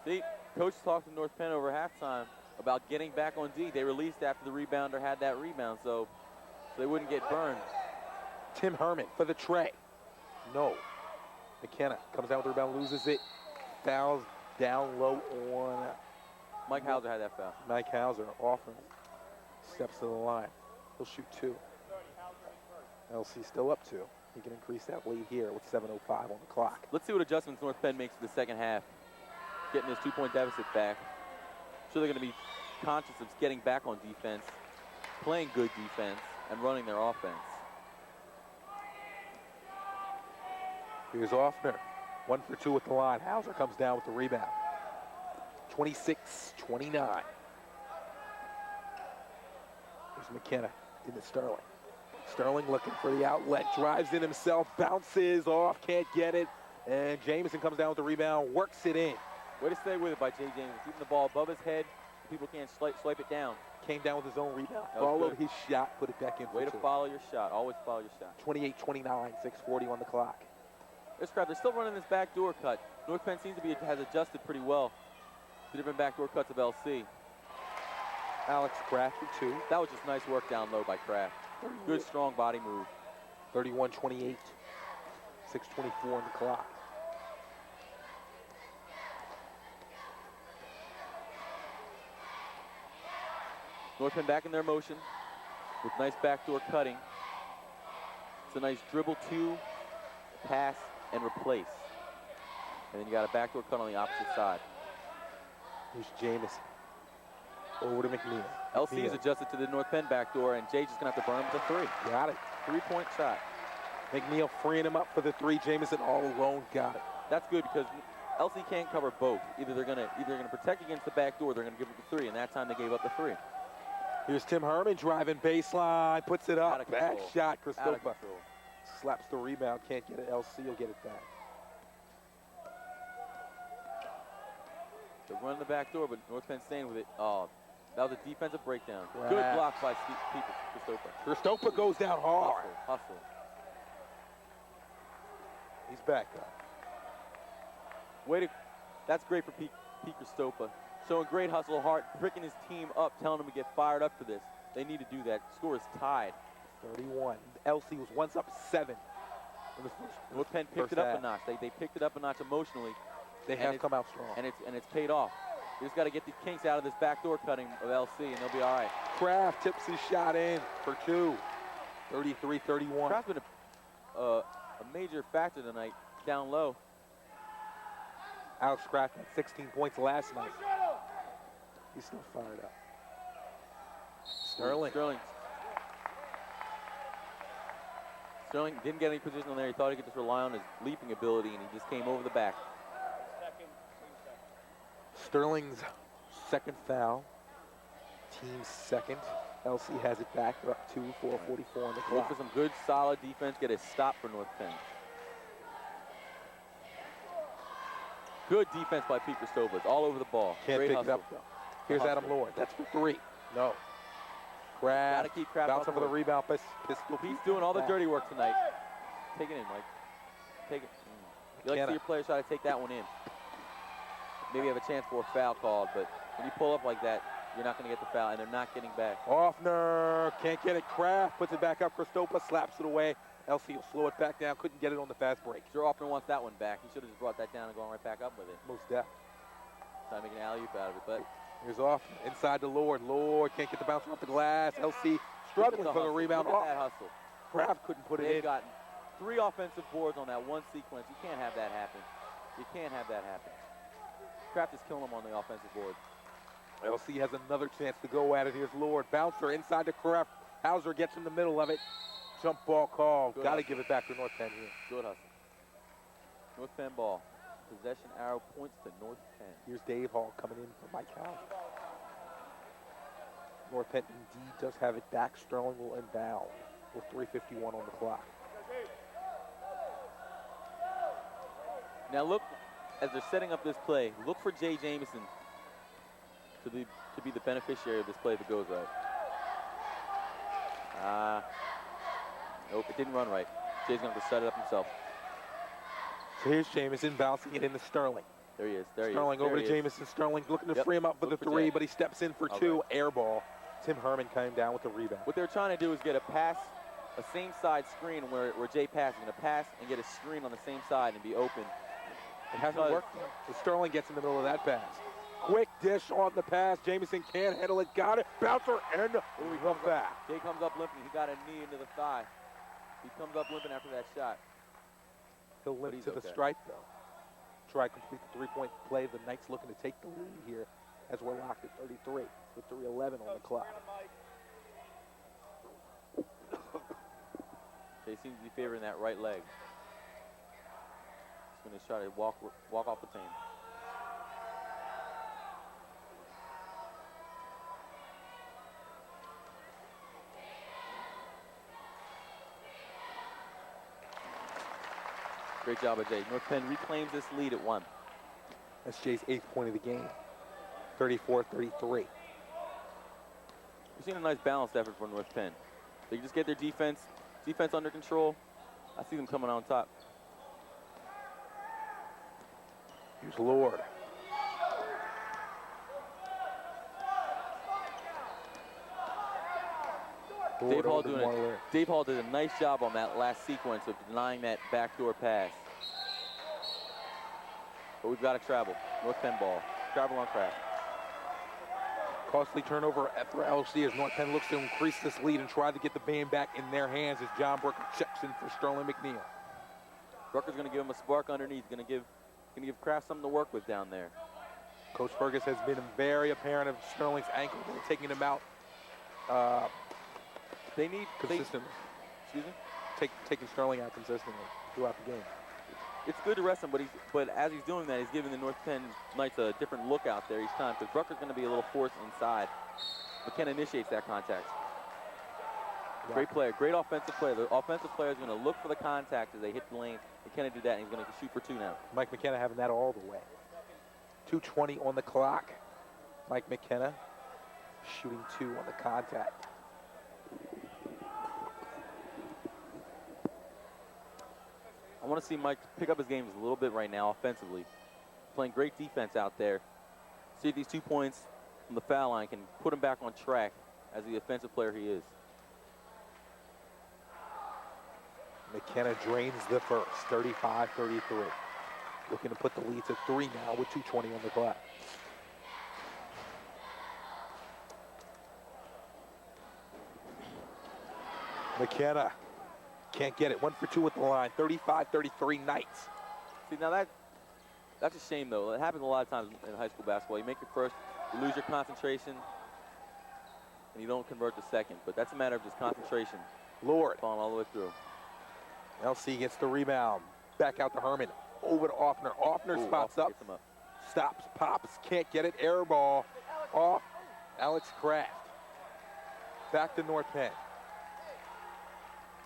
See, coach talked to North Penn over halftime about getting back on D. They released after the rebounder had that rebound, so they wouldn't get burned. Tim Herman for the tray. No. McKenna comes down with the rebound, loses it. Fouls down low on Mike Hauser had that foul. Mike Hauser offering. Steps to the line. He'll shoot 2. LC still up 2. He can increase that lead here with 7:05 on the clock. Let's see what adjustments North Penn makes in the second half. Getting this 2-point deficit back. So they're going to be conscious of getting back on defense, playing good defense, and running their offense. Here's Offner. 1 for 2 at the line. Hauser comes down with the rebound. 26-29. Here's McKenna into Sterling. Sterling looking for the outlet. Drives in himself. Bounces off. Can't get it. And Jameson comes down with the rebound. Works it in. Way to stay with it by Jay Jameson. Keeping the ball above his head. People can't swipe it down. Came down with his own rebound. Followed his shot. Put it back in for 2. Way to follow your shot. Always follow your shot. 28-29. 6:40 on the clock. There's crap. They're still running this back door cut. North Penn seems to be has adjusted pretty well. The different backdoor cuts of LC. Alex Kraft for 2. That was just nice work down low by Kraft. Good, strong body move. 31-28. 6:24 on the clock. North Penn back in their motion with nice backdoor cutting. It's a nice dribble 2, pass, and replace. And then you got a backdoor cut on the opposite side. Here's Jamison. Over to McNeil. LC is adjusted to the North Penn backdoor, and Jay's just going to have to burn him with a 3. Got it. 3-point shot. McNeil freeing him up for the 3. Jamison all alone. Got it. That's good because LC can't cover both. Either they're going to protect against the backdoor, they're going to give up the 3, and that time they gave up the 3. Here's Tim Herman driving baseline, puts it up. Back shot. Christopher slaps the rebound. Can't get it. LC will get it back. They're running the back door, but North Penn staying with it. Oh, that was a defensive breakdown. Right. Good block by Christopher. Christopher goes down hard. Hustle. He's back up. That's great for Pete Christopher. Showing great hustle, heart, picking his team up, telling them to get fired up for this. They need to do that. Score is tied. 31. LC was once up 7. North Penn picked it up a notch. They picked it up a notch emotionally. They have come out strong. And it's paid off. They just got to get the kinks out of this backdoor cutting of LC, and they'll be all right. Kraft tips his shot in for 2. 33-31. Kraft's been a major factor tonight, down low. Alex Kraft had 16 points last night. He's still fired up. Sterling didn't get any position on there. He thought he could just rely on his leaping ability, and he just came over the back. Sterling's second foul. Team's second. LC has it back. They're up 2, 4:44 on the clock. Look for some good, solid defense. Get a stop for North Penn. Good defense by Pete Christopher. It's all over the ball. Can't Great pick hustle. it up, though. Here's Adam Lord. That's for 3. No. Kraft. Gotta keep Kraft bounce off over the rebound. Pistol. Pete's doing all the dirty work tonight. Take it in, Mike. Take it. You like to see your players try to take that one in. Maybe have a chance for a foul called, but when you pull up like that, you're not going to get the foul, and they're not getting back. Offner. Can't get it. Kraft puts it back up. Christopher slaps it away. LC will slow it back down. Couldn't get it on the fast break. Sure, Offner wants that one back. He should have just brought that down and gone right back up with it. Most definitely. Trying to make an alley-oop out of it, but here's off inside to Lord. Lord can't get the bounce off the glass. LC struggling for the rebound. Look at that hustle. Kraft couldn't put it in. They've gotten 3 offensive boards on that one sequence. You can't have that happen. You can't have that happen. Kraft is killing them on the offensive board. LC has another chance to go at it. Here's Lord. Bouncer inside to Kraft. Hauser gets in the middle of it. Jump ball call. Got to give it back to North Penn here. Good hustle. North Penn ball. Possession arrow points to North Penn. Here's Dave Hall coming in for Mike Hauser. North Penn indeed does have it back. Sterling will inbound with 3:51 on the clock. Now look, as they're setting up this play, look for Jay Jamison to be the beneficiary of this play if it goes right. Nope, it didn't run right. Jay's going to have to set it up himself. So here's Jamison bouncing it into Sterling. There he is. Sterling over to Jamison. Sterling looking to free him up for the 3, but he steps in for 2. Air ball. Tim Herman came down with the rebound. What they're trying to do is get a pass, a same side screen where Jay passes. Going to pass and get a screen on the same side and be open. It hasn't worked. So Sterling gets in the middle of that pass. Quick dish on the pass. Jamison can't handle it. Got it. Bouncer and the back. Jay comes up limping. He got a knee into the thigh. He comes up limping after that shot. He'll limp to the stripe, though. Try to complete the 3-point play. The Knights looking to take the lead here as we're locked at 33 with 3:11 on the clock. Jay seems to be favoring that right leg. He's going to try to walk off the team. Great job by Jay. North Penn reclaims this lead at 1. That's Jay's 8th point of the game. 34-33. We've seen a nice balanced effort from North Penn. They just get their defense under control. I see them coming on top. Here's Lord. Dave Hall did a nice job on that last sequence of denying that backdoor pass. But we've got to travel. North Penn ball. Travel on Kraft. Costly turnover for LC as North Penn looks to increase this lead and try to get the band back in their hands as John Brooker checks in for Sterling McNeil. Brooker's going to give him a spark underneath. Going to give Kraft something to work with down there. Coach Fergus has been very apparent of Sterling's ankle. They're taking him out they need consistently. Excuse me? Taking Sterling out consistently throughout the game. It's good to rest him, but as he's doing that, he's giving the North Penn Knights a different look out there each time because Brooker's going to be a little force inside. McKenna initiates that contact. Great player, great offensive player. The offensive player is going to look for the contact as they hit the lane. McKenna did that, and he's going to shoot for 2 now. Mike McKenna having that all the way. 2:20 on the clock. Mike McKenna shooting 2 on the contact. I want to see Mike pick up his game a little bit right now offensively. Playing great defense out there. See if these 2 points from the foul line can put him back on track as the offensive player he is. McKenna drains the first, 35-33. Looking to put the lead to 3 now with 2:20 on the clock. McKenna can't get it. 1 for 2 at the line. 35-33 Knights. See, now that's a shame, though. It happens a lot of times in high school basketball. You make your first, you lose your concentration, and you don't convert the second. But that's a matter of just concentration. Lord. Falling all the way through. LC gets the rebound. Back out to Herman. Over to Offner. Offner spots up. Stops, pops, can't get it. Air ball off Alex Kraft. Back to North Penn.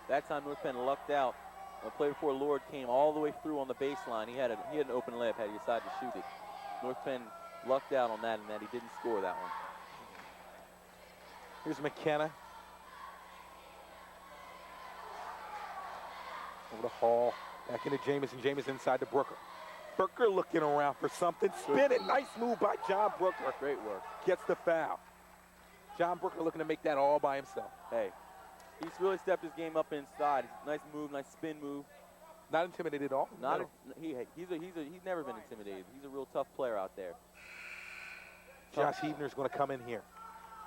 That time North Penn lucked out. The play before Lord came all the way through on the baseline. He had an open layup had he decided to shoot it. North Penn lucked out on that and that he didn't score that one. Here's McKenna. Over to Hall. Back into Jamison. Jamison inside to Brooker. Brooker looking around for something. Spinning. Nice move by John Brooker. Great work. Gets the foul. John Brooker looking to make that all by himself. Hey, he's really stepped his game up inside. Nice move, nice spin move. Not intimidated at all. He's never been intimidated. He's a real tough player out there. Josh Heavner's going to come in here.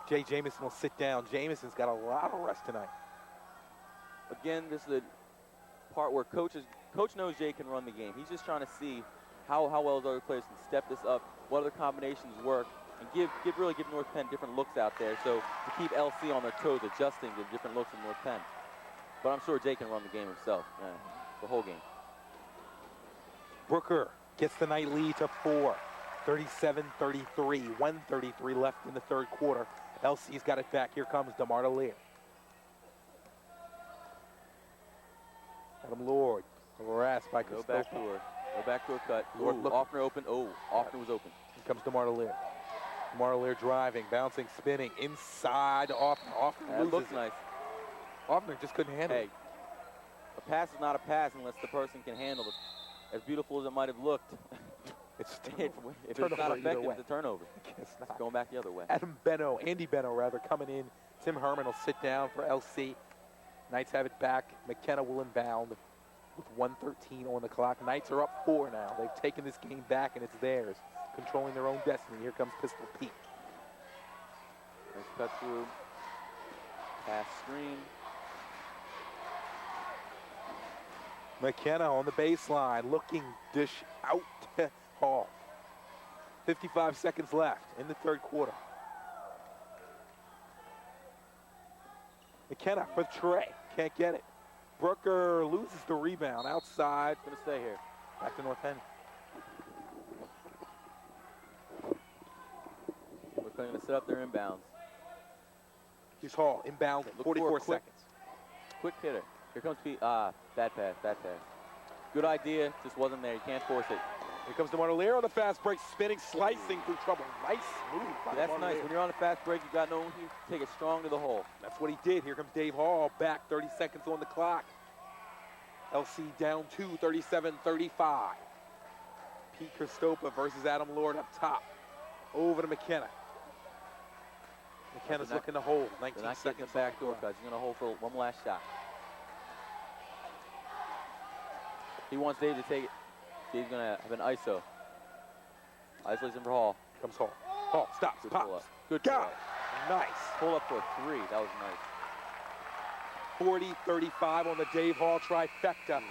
Jay Jamison will sit down. Jamison's got a lot of rest tonight. Again, this is the part where Coach knows Jay can run the game. He's just trying to see how well his other players can step this up, what other combinations work, and really give North Penn different looks out there. So to keep LC on their toes, adjusting to different looks of North Penn. But I'm sure Jay can run the game himself, the whole game. Brooker gets the night lead to 4, 37-33, 1:33 left in the third quarter. LC's got it back. Here comes DeMar Lear. Adam Lord, harassed by Costopa. No backdoor cut. Lord Offner open. Offner was open. Here comes DeMar Lear. DeMar Lear driving, bouncing, spinning, inside Offner. Offner loses looks nice. Offner just couldn't handle it. A pass is not a pass unless the person can handle it. As beautiful as it might have looked, if it's not effective, it's a turnover. It's not. Going back the other way. Andy Benno coming in. Tim Herman will sit down for LC. Knights have it back. McKenna will inbound with 1:13 on the clock. Knights are up 4 now. They've taken this game back, and it's theirs, controlling their own destiny. Here comes Pistol Pete. Nice cut through. Pass screen. McKenna on the baseline, looking dish out to Hall. 55 seconds left in the third quarter. McKenna for Trey, can't get it. Brooker loses the rebound outside. Gonna stay here. Back to North Penn. We're gonna set up their inbounds. Here's Hall, inbound, 44 seconds. Quick hitter. Here comes Pete. Bad pass. Good idea, just wasn't there. You can't force it. Here comes DeMar Lear on the fast break, spinning, slicing through trouble. Nice move. That's nice. When you're on a fast break, you got no one here. Take it strong to the hole. That's what he did. Here comes Dave Hall back, 30 seconds on the clock. LC down 2, 37-35. Pete Costopa versus Adam Lord up top. Over to McKenna. McKenna's looking to hold. 19 They're not getting seconds the back door because he's going to hold for one last shot. He wants Dave to take it. Dave's going to have an ISO. Isolation for Hall. Comes Hall. Hall stops. Good pull up. Pops. Good Got pull it. up. Nice. Pull up for a 3. That was nice. 40-35 on the Dave Hall trifecta.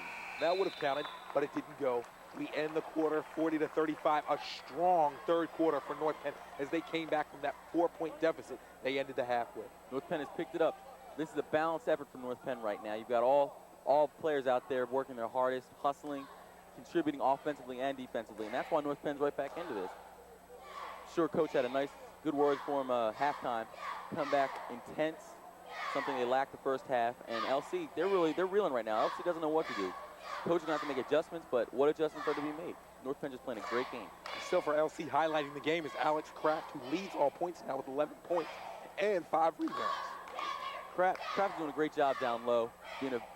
That would have counted, but it didn't go. We end the quarter 40-35. A strong third quarter for North Penn as they came back from that 4-point deficit. They ended the half with. North Penn has picked it up. This is a balanced effort from North Penn right now. You've got all players out there working their hardest, hustling, contributing offensively and defensively, and that's why North Penn's right back into this. Sure, Coach had a nice, good words for him halftime. Come back intense, something they lacked the first half, and LC, they're reeling right now. LC doesn't know what to do. Coach is going to have to make adjustments, but what adjustments are to be made? North Penn just playing a great game. Still for LC highlighting the game is Alex Kraft, who leads all points now with 11 points and 5 rebounds. Kraft is doing a great job down low,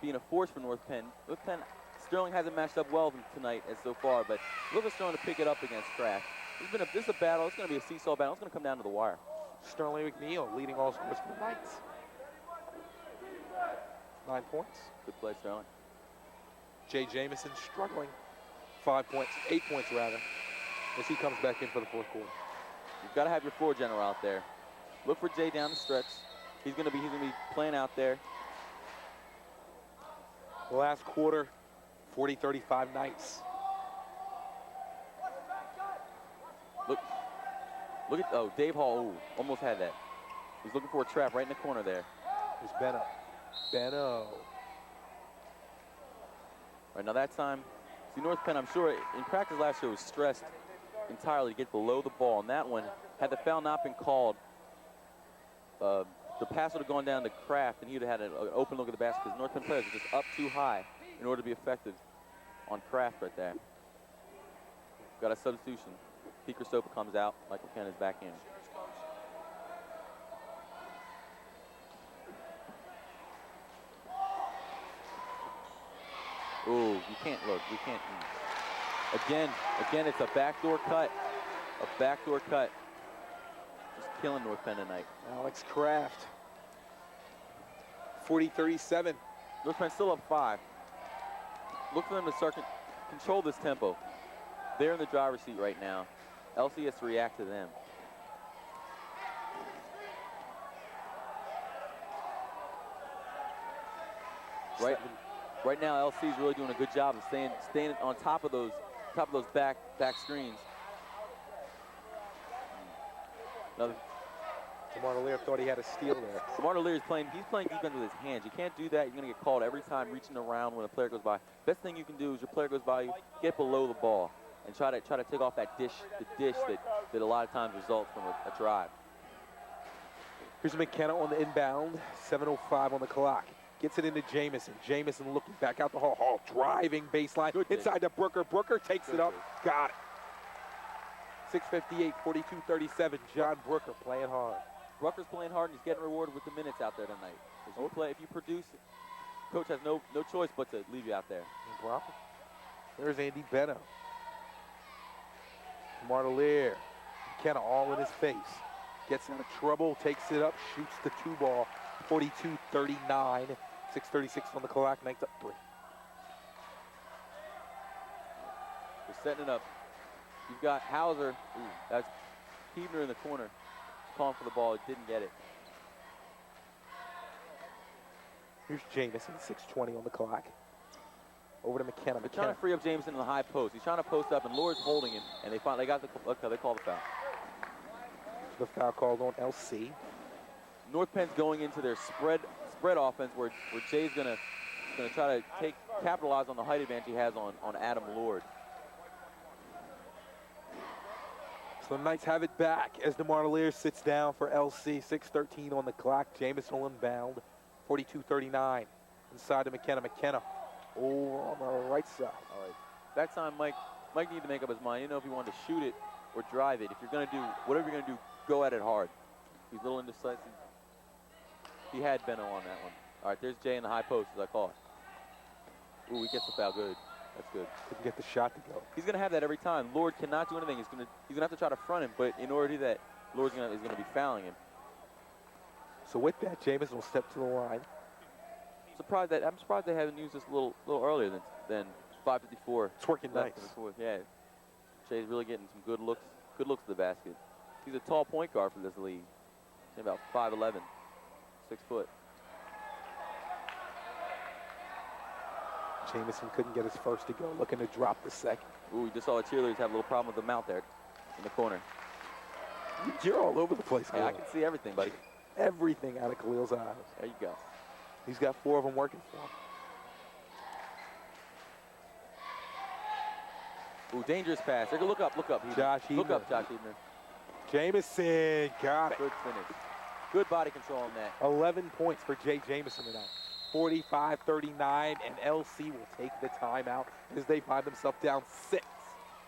being a force for North Penn. North Penn, Sterling hasn't matched up well tonight as so far, but look at Sterling to pick it up against Kraft. This is a battle. It's going to be a seesaw battle. It's going to come down to the wire. Sterling McNeil leading all scores for the Knights. 9 points. Good play, Sterling. Jay Jamison struggling. 5 points, 8 points rather, as he comes back in for the fourth quarter. You've got to have your floor general out there. Look for Jay down the stretch. He's going to be playing out there. Last quarter, 40-35 Knights. Look at Dave Hall. Ooh, almost had that. He's looking for a trap right in the corner there. Here's Benno. Benno. Right now that time, see North Penn, I'm sure in practice last year was stressed entirely to get below the ball. And that one, had the foul not been called, the pass would have gone down to Kraft and he would have had an open look at the basket because North Penn players are just up too high in order to be effective on Kraft right there. Got a substitution. Pete Christopher comes out, Michael Ken is back in. Ooh, you can't look. You can't. Again, it's a backdoor cut. A backdoor cut. Just killing North Penn tonight. Alex Kraft. 40-37. North Penn still up 5. Look for them to start control this tempo. They're in the driver's seat right now. LC has to react to them. Right now, LC is really doing a good job of staying on top of those back screens. Another. DeMar DeLear thought he had a steal there. DeMar DeLear is playing defense with his hands. You can't do that. You're going to get called every time reaching around when a player goes by. Best thing you can do is your player goes by you, get below the ball and try to take off that dish that a lot of times results from a drive. Here's McKenna on the inbound. 7:05 on the clock. Gets it into Jamison. Jamison looking back out the hall. Hall driving baseline. Good inside to Brooker. Brooker takes it up. Got it. 6:58, 42-37. John Brooker playing hard. Brooker's playing hard and he's getting rewarded with the minutes out there tonight. If you produce, coach has no choice but to leave you out there. There's Andy Benno. DeMar DeLear. McKenna all in his face. Gets out of trouble, takes it up, shoots the 2 ball. 42-39. 6:36 on the clock. Knights up 3. They're setting it up. You've got Hauser. Ooh, that's Huebner in the corner. Calling for the ball. He didn't get it. Here's Jamison. 6:20 on the clock. Over to McKenna. They're trying to free up Jamison in the high post. He's trying to post up, and Lord's holding him. And they got the. Okay, they call the foul. The foul called on LC. North Penn's going into their spread offense where Jay's gonna try to capitalize on the height advantage he has on Adam Lord. So the Knights have it back as DeMar DeLear sits down for LC. 6:13 on the clock. Jamison will inbound. 42-39. Inside to McKenna. McKenna over on the right side. All right. That time, Mike needed to make up his mind. He didn't know if he wanted to shoot it or drive it. If you're going to do whatever you're going to do, go at it hard. He's a little indecisive. He had Benno on that one. All right, there's Jay in the high post as I call it. Ooh, he gets the foul. Good. That's good. Couldn't get the shot to go. He's going to have that every time. Lord cannot do anything. He's going to have to try to front him, but in order to do that, Lord's is going to be fouling him. So with that, Jamison will step to the line. I'm surprised they haven't used this a little earlier than 5:54. It's working nice. Yeah, Jay's really getting some good looks to the basket. He's a tall point guard for this league. He's about 5'11", 6 foot. Jamison couldn't get his first to go, looking to drop the second. Ooh, we just saw the cheerleaders have a little problem with the mount there in the corner. You're all over the place, Hey, I can see everything, buddy. Everything out of Khalil's eyes. There you go. He's got 4 of them working for him. Ooh, dangerous pass. They're gonna look up. Heebner. Josh Heebner. Look up, Josh Heebner. Jamison got it. Good finish. Good body control on that. 11 points for Jay Jamison tonight. 45-39, and LC will take the timeout as they find themselves down 6.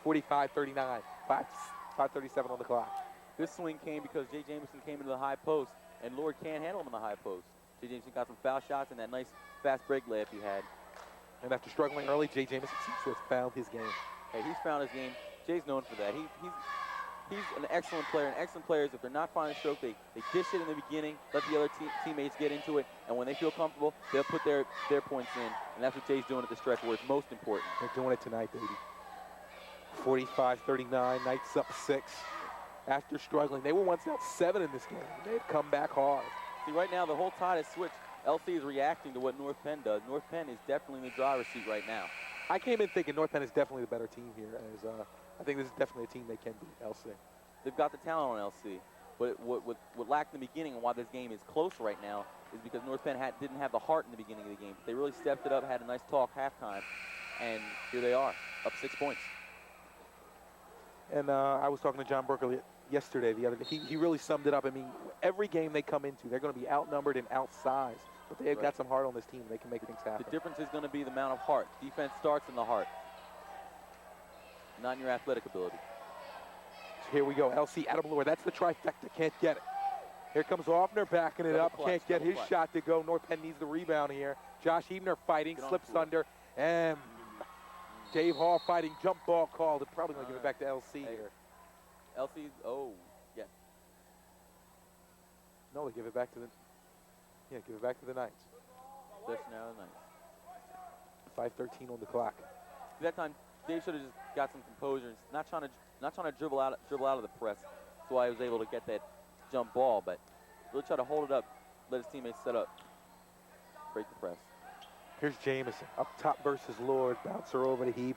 45-39, 5:37 on the clock. This swing came because Jay Jamison came into the high post, and Lord can't handle him in the high post. Jay Jamison got some foul shots and that nice fast break layup he had. And after struggling early, Jay Jamison seems to have found his game. Hey, he's found his game. Jay's known for that. He's an excellent player, and excellent players, if they're not finding a stroke, they dish it in the beginning, let the other teammates get into it, and when they feel comfortable, they'll put their points in, and that's what Jay's doing at the stretch where it's most important. They're doing it tonight, baby. 45-39, Knights up 6. After struggling, they were once out 7 in this game. They've come back hard. See, right now, the whole tide has switched. LC is reacting to what North Penn does. North Penn is definitely in the driver's seat right now. I came in thinking North Penn is definitely the better team here. As I think this is definitely a team they can beat, LC. They've got the talent on LC. But what lacked in the beginning and why this game is close right now is because North Penn didn't have the heart in the beginning of the game. They really stepped it up, had a nice talk halftime, and here they are, up 6 points. And I was talking to John Berkeley yesterday, the other day. He really summed it up. I mean, every game they come into, they're going to be outnumbered and outsized. But they've got some heart on this team. They can make things happen. The difference is going to be the amount of heart. Defense starts in the heart, not in your athletic ability. So here we go. LC, Adam Lure. That's the trifecta. Can't get it. Here comes Offner backing it up. Can't get his shot to go. North Penn needs the rebound here. Josh Heebner fighting, slips under. And Dave Hall fighting. Jump ball called. They're probably going to give it back to LC here. LC's, yes. No, they give it back to the... Yeah, give it back to the Knights. Just now the Knights. 5:13 on the clock. That time, Dave should have just got some composure. Not trying to dribble out of the press. That's why he was able to get that jump ball, but really try to hold it up, let his teammates set up, break the press. Here's Jamison up top versus Lord. Bouncer over to Heebner.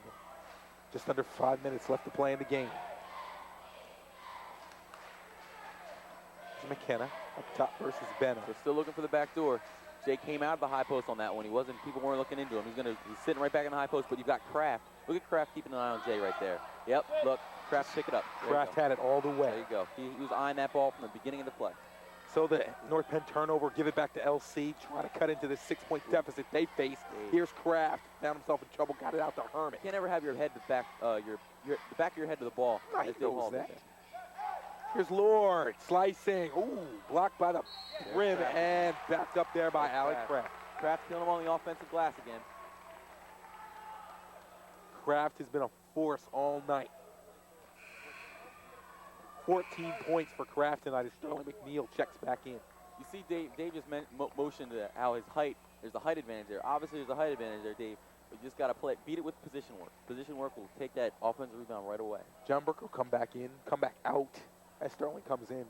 Just under 5 minutes left to play in the game. McKenna up top versus Benno. They're still looking for the back door. Jay came out of the high post on that one. People weren't looking into him. He's sitting right back in the high post, but you've got Kraft. Look at Kraft keeping an eye on Jay right there. Yep, look, Kraft pick it up. Kraft had it all the way. There you go. He was eyeing that ball from the beginning of the play. So the North Penn turnover, give it back to LC, try to cut into the 6-point deficit they face. Here's Kraft, found himself in trouble, got it out to Herman. You can't ever have your head to back, the back of your head to the ball. He knows that. Here's Lord, slicing. Ooh, blocked by the rim and backed up there by Alec Kraft. Kraft killing him on the offensive glass again. Kraft has been a force all night. 14 points for Kraft tonight as Sterling McNeil checks back in. You see Dave just motioned to how his height, there's a height advantage there. Obviously there's a height advantage there, Dave. But you just got to beat it with position work. Position work will take that offensive rebound right away. John Burke will come back in, come back out as Sterling comes in.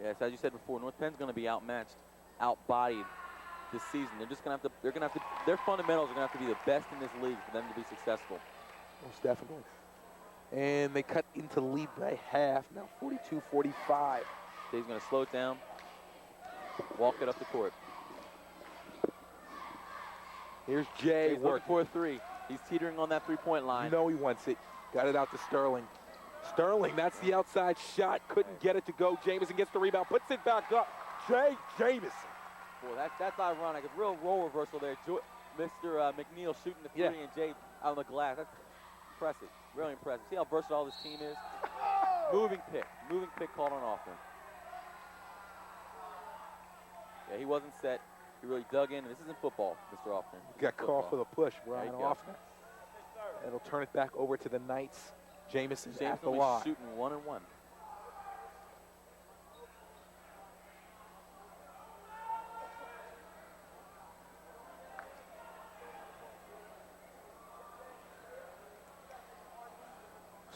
Yes, as you said before, North Penn's going to be outmatched, outbodied this season. They're just going to have to, their fundamentals are going to have to be the best in this league for them to be successful. Most definitely. And they cut into the lead by half, now 42-45. Dave's going to slow it down, walk it up the court. Here's Jay working for a three. He's teetering on that three-point line. You know he wants it. Got it out to Sterling. Sterling, that's the outside shot. Couldn't get it to go. Jamison gets the rebound, puts it back up. Jay Jamison. Boy, that's ironic. A real role reversal there. Mr. McNeil shooting the three and Jay out on the glass. That's impressive. Really impressive. See how versatile this team is? Moving pick called on offense. Yeah, he wasn't set. He really dug in. And this isn't football, Mr. Offner. Got called for the push, Ryan Offner. It'll turn it back over to the Knights. Jamison at the line. Shooting 1-1.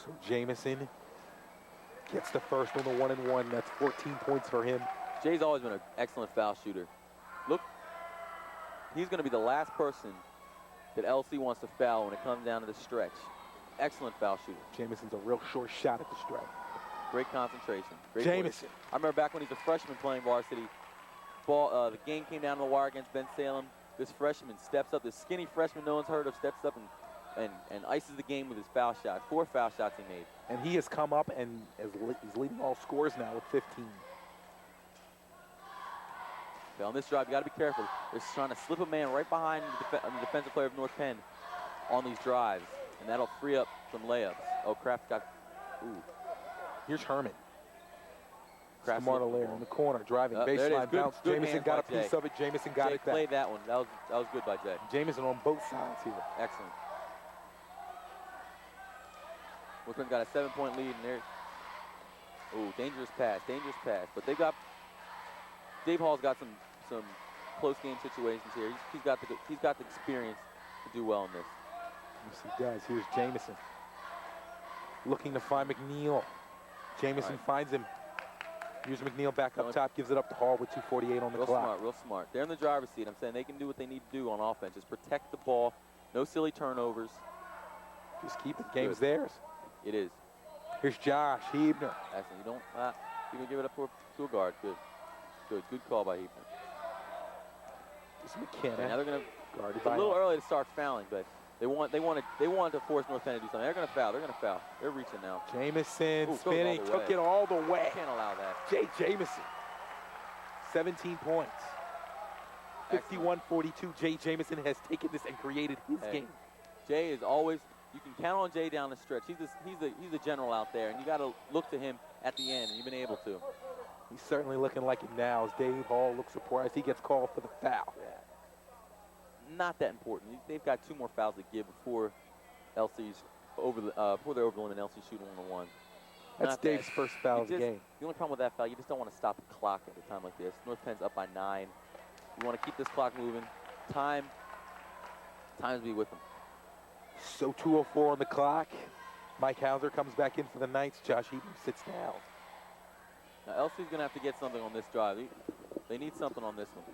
So Jamison gets the first on the 1-and-1. That's 14 points for him. Jay's always been an excellent foul shooter. Look, he's going to be the last person that LC wants to foul when it comes down to the stretch. Excellent foul shooter. Jamison's a real short shot at the stretch. Great concentration. Great Jamison. voice. I remember back when he was a freshman playing varsity. The game came down to the wire against Ben Salem. This freshman steps up, this skinny freshman no one's heard of, steps up and ices the game with his foul shot. 4 foul shots he made. And he has come up and he's leading all scores now with 15. Okay, on this drive, you got to be careful. They're trying to slip a man right behind the defensive player of North Penn on these drives, and that'll free up some layups. Oh, Kraft got, ooh. Here's Herman. Kraft Smart Alaire in the corner, driving baseline bounce. Jamison got a piece of it. Jamison got it back. Played that one. That was good by Jay. Jamison on both sides here. Excellent. North Penn got a 7-point lead, and there. Ooh, dangerous pass. But Dave Hall's got some close game situations here. He's got the experience to do well in this. Yes, he does. Here's Jamison. Looking to find McNeil. Jamison finds him. Here's McNeil back up top, gives it up to Hall with 2:48 on the clock. Real smart. They're in the driver's seat. I'm saying they can do what they need to do on offense. Just protect the ball. No silly turnovers. Just keep it. Game's theirs. It is. Here's Josh Hebner. Excellent. You don't give it up to a guard. Good call by Hebner. This is McKenna. And now they're going to guard. It's a little early to start fouling, but they want to force North Penn to do something. They're going to foul. They're reaching now. Jamison spinning, took it all the way. Can't allow that. Jay Jamison, 17 points. 51-42. Jay Jamison has taken this and created his game. Jay is always. You can count on Jay down the stretch. He's the general out there, and you got to look to him at the end, and you've been able to. He's certainly looking like it now as Dave Hall looks surprised. He gets called for the foul. Yeah. Not that important. They've got 2 more fouls to give before LC's before they're over the limit. LC shooting 1-on-1. That's Dave's first foul of the game. The only problem with that foul, you just don't want to stop the clock at a time like this. North Penn's up by 9. You want to keep this clock moving. Time's be with them. So 2:04 on the clock. Mike Hauser comes back in for the Knights. Josh Hebner sits down. Now LC's going to have to get something on this drive. They need something on this one.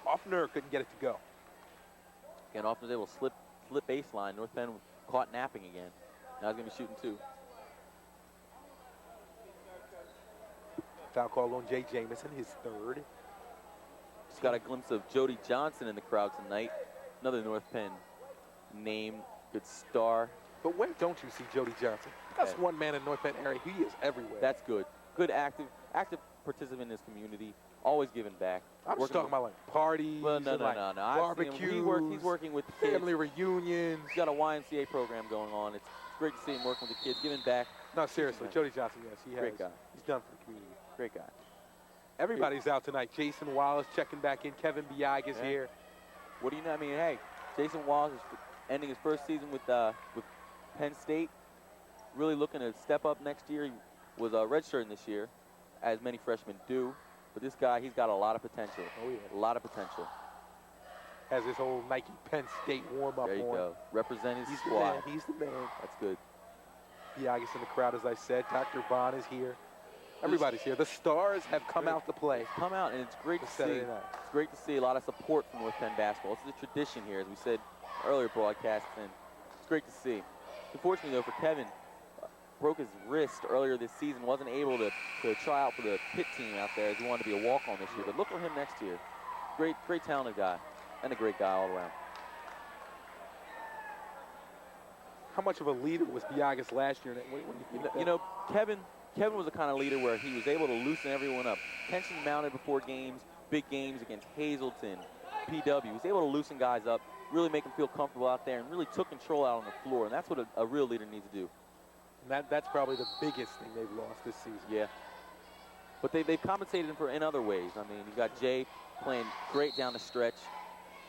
Offner couldn't get it to go. Again, Offner was able to slip baseline. North Penn caught napping again. Now he's going to be shooting 2. Foul call on Jay Jamison, his 3rd. Just got a glimpse of Jody Johnson in the crowd tonight. Another North Penn name, good star. But where don't you see Jody Johnson? That's one man in North Penn area. He is everywhere. That's good. Good active participant in this community. Always giving back. I'm just talking about like parties, well, no. barbecues. He's working with the kids. Family reunions. He's got a YMCA program going on. It's great to see him working with the kids, giving back. No, seriously, Jody Johnson, yes, he has. Great guy. He's done for the community. Great guy. Everybody's out tonight. Jason Wallace checking back in. Kevin Biag is here. What do you know? I mean, hey, Jason Wallace is ending his first season with Penn State. Really looking to step up next year. He was redshirting this year, as many freshmen do. But this guy, he's got a lot of potential. Oh, yeah. A lot of potential. Has his whole Nike Penn State warm-up on. There you go. Represent his squad. He's the man. That's good. Biag is in the crowd, as I said. Dr. Bond is here. Everybody's here. The stars have come out to play. Come out, and it's great to see. It's great to see a lot of support from North Penn basketball. This is a tradition here, as we said earlier broadcasts, and it's great to see. Unfortunately, though, for Kevin, broke his wrist earlier this season, wasn't able to try out for the Pitt team out there as he wanted to be a walk-on this year. But look for him next year. Great talented guy, and a great guy all around. How much of a leader was Biagas last year? You know, Kevin was the kind of leader where he was able to loosen everyone up. Tension mounted before games, big games against Hazleton, PW. He was able to loosen guys up, really make them feel comfortable out there, and really took control out on the floor. And that's what a real leader needs to do. And that's probably the biggest thing they've lost this season. Yeah. But they've compensated him for in other ways. I mean, you got Jay playing great down the stretch.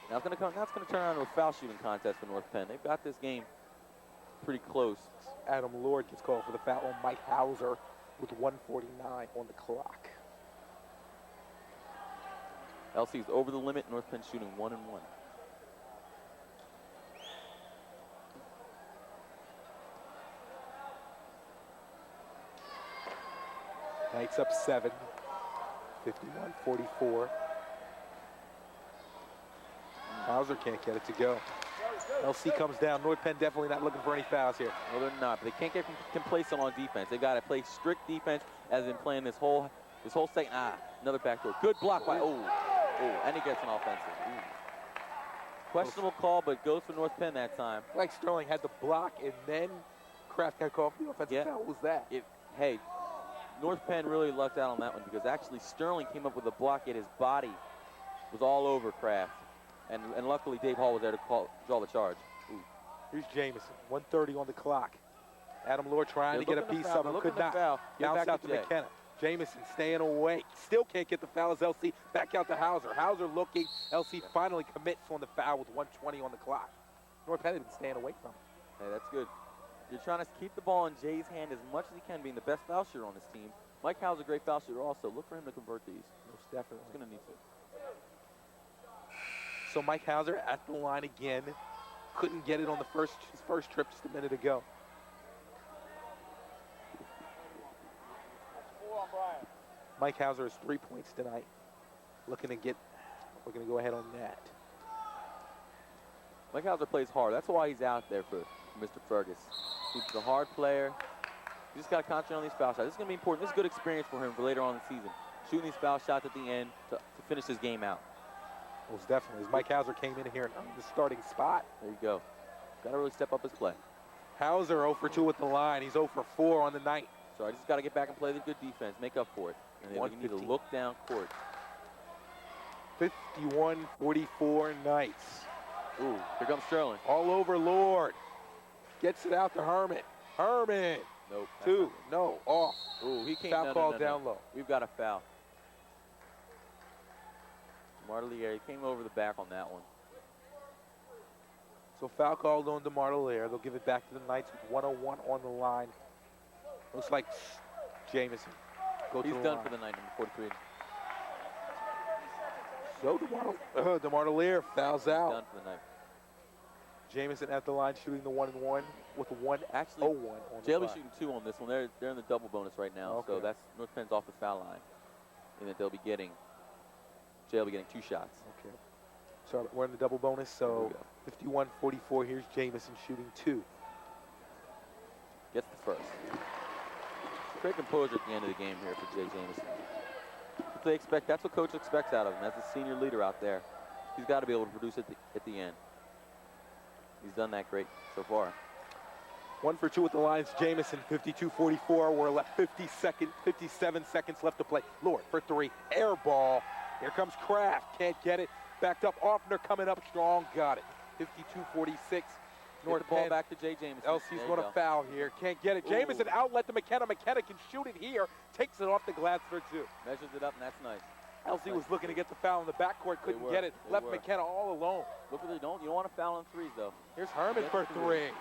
Now it's going to turn around to a foul shooting contest for North Penn. They've got this game pretty close. Adam Lord gets called for the foul on Mike Hauser with 1:49 on the clock. LC's over the limit. North Penn shooting 1-1. Knights up 7. 51-44. Hauser can't get it to go. LC comes down. North Penn definitely not looking for any fouls here. No, they're not. But they can't get complacent on defense. They've got to play strict defense as in playing this whole second. Another backdoor. Good block by, and he gets an offensive. Ooh. Questionable call, but goes for North Penn that time. Like Sterling had the block and then Kraft got called for the offensive foul. What was that? Hey, North Penn really lucked out on that one because actually Sterling came up with a block, yet his body was all over Kraft. And luckily Dave Hall was there to draw the charge. Ooh. Here's Jamison, 1:30 on the clock. Adam Lord trying to get a piece of him, could not. Bounce out to McKenna. Jamison staying away. Still can't get the foul as LC back out to Hauser. Hauser looking. LC finally commits on the foul with 1:20 on the clock. North Penn had been staying away from him. Hey, that's good. You're trying to keep the ball in Jay's hand as much as he can, being the best foul shooter on this team. Mike Hauser, great foul shooter also. Look for him to convert these. Most definitely. He's going to need to. So Mike Hauser at the line again. Couldn't get it on his first trip just a minute ago. Mike Hauser has 3 points tonight. Looking to go ahead on that. Mike Hauser plays hard. That's why he's out there for Mr. Fergus. He's a hard player. You just got to concentrate on these foul shots. This is going to be important. This is a good experience for him for later on in the season. Shooting these foul shots at the end to finish his game out. Most definitely. As Mike Hauser came in here and earned the starting spot. There you go. Got to really step up his play. Hauser 0 for 2 at the line. He's 0 for 4 on the night. So I just got to get back and play the good defense, make up for it. And then we need to look down court. 51-44 Knights. Ooh, here comes Sterling. All over Lord. Gets it out to Herman. Herman. Nope. 2. No. Off. Ooh, he came foul call down low. We've got a foul. Martelier, he came over the back on that one. So foul called on Martelier. They'll give it back to the Knights with 1:01 on the line. Looks like Jamison. He's done for the night, number 43. So DeMartelier fouls out. Done for the night. Jamison at the line shooting the 1-1 with a 1-0-1 Actually, on Jay the will be line. shooting 2 on this one. They're in the double bonus right now, Okay. so that's North Penn's off the foul line. And that Jay will be getting 2 shots. Okay. So we're in the double bonus, so 51-44. Here's Jamison shooting 2. Gets the first. Great composure at the end of the game here for Jay Jamison. That's what coach expects out of him. As the senior leader out there, he's got to be able to produce at the end. He's done that great so far. 1 for 2 at the lines. Jamison, 52-44. We're left 57 seconds left to play. Lord for 3. Air ball. Here comes Kraft. Can't get it. Backed up. Offner coming up strong. Got it. 52-46. North Get the ball Penn. back to Jay Jamison. LC's going to foul here. Can't get it. Jamison outlet to McKenna. McKenna can shoot it here. Takes it off the glass for 2. Measures it up, and that's nice. LC was looking to get the foul in the backcourt. Couldn't get it. Left McKenna all alone. Look what they don't. You don't want to foul on threes, though. Here's Herman for 3.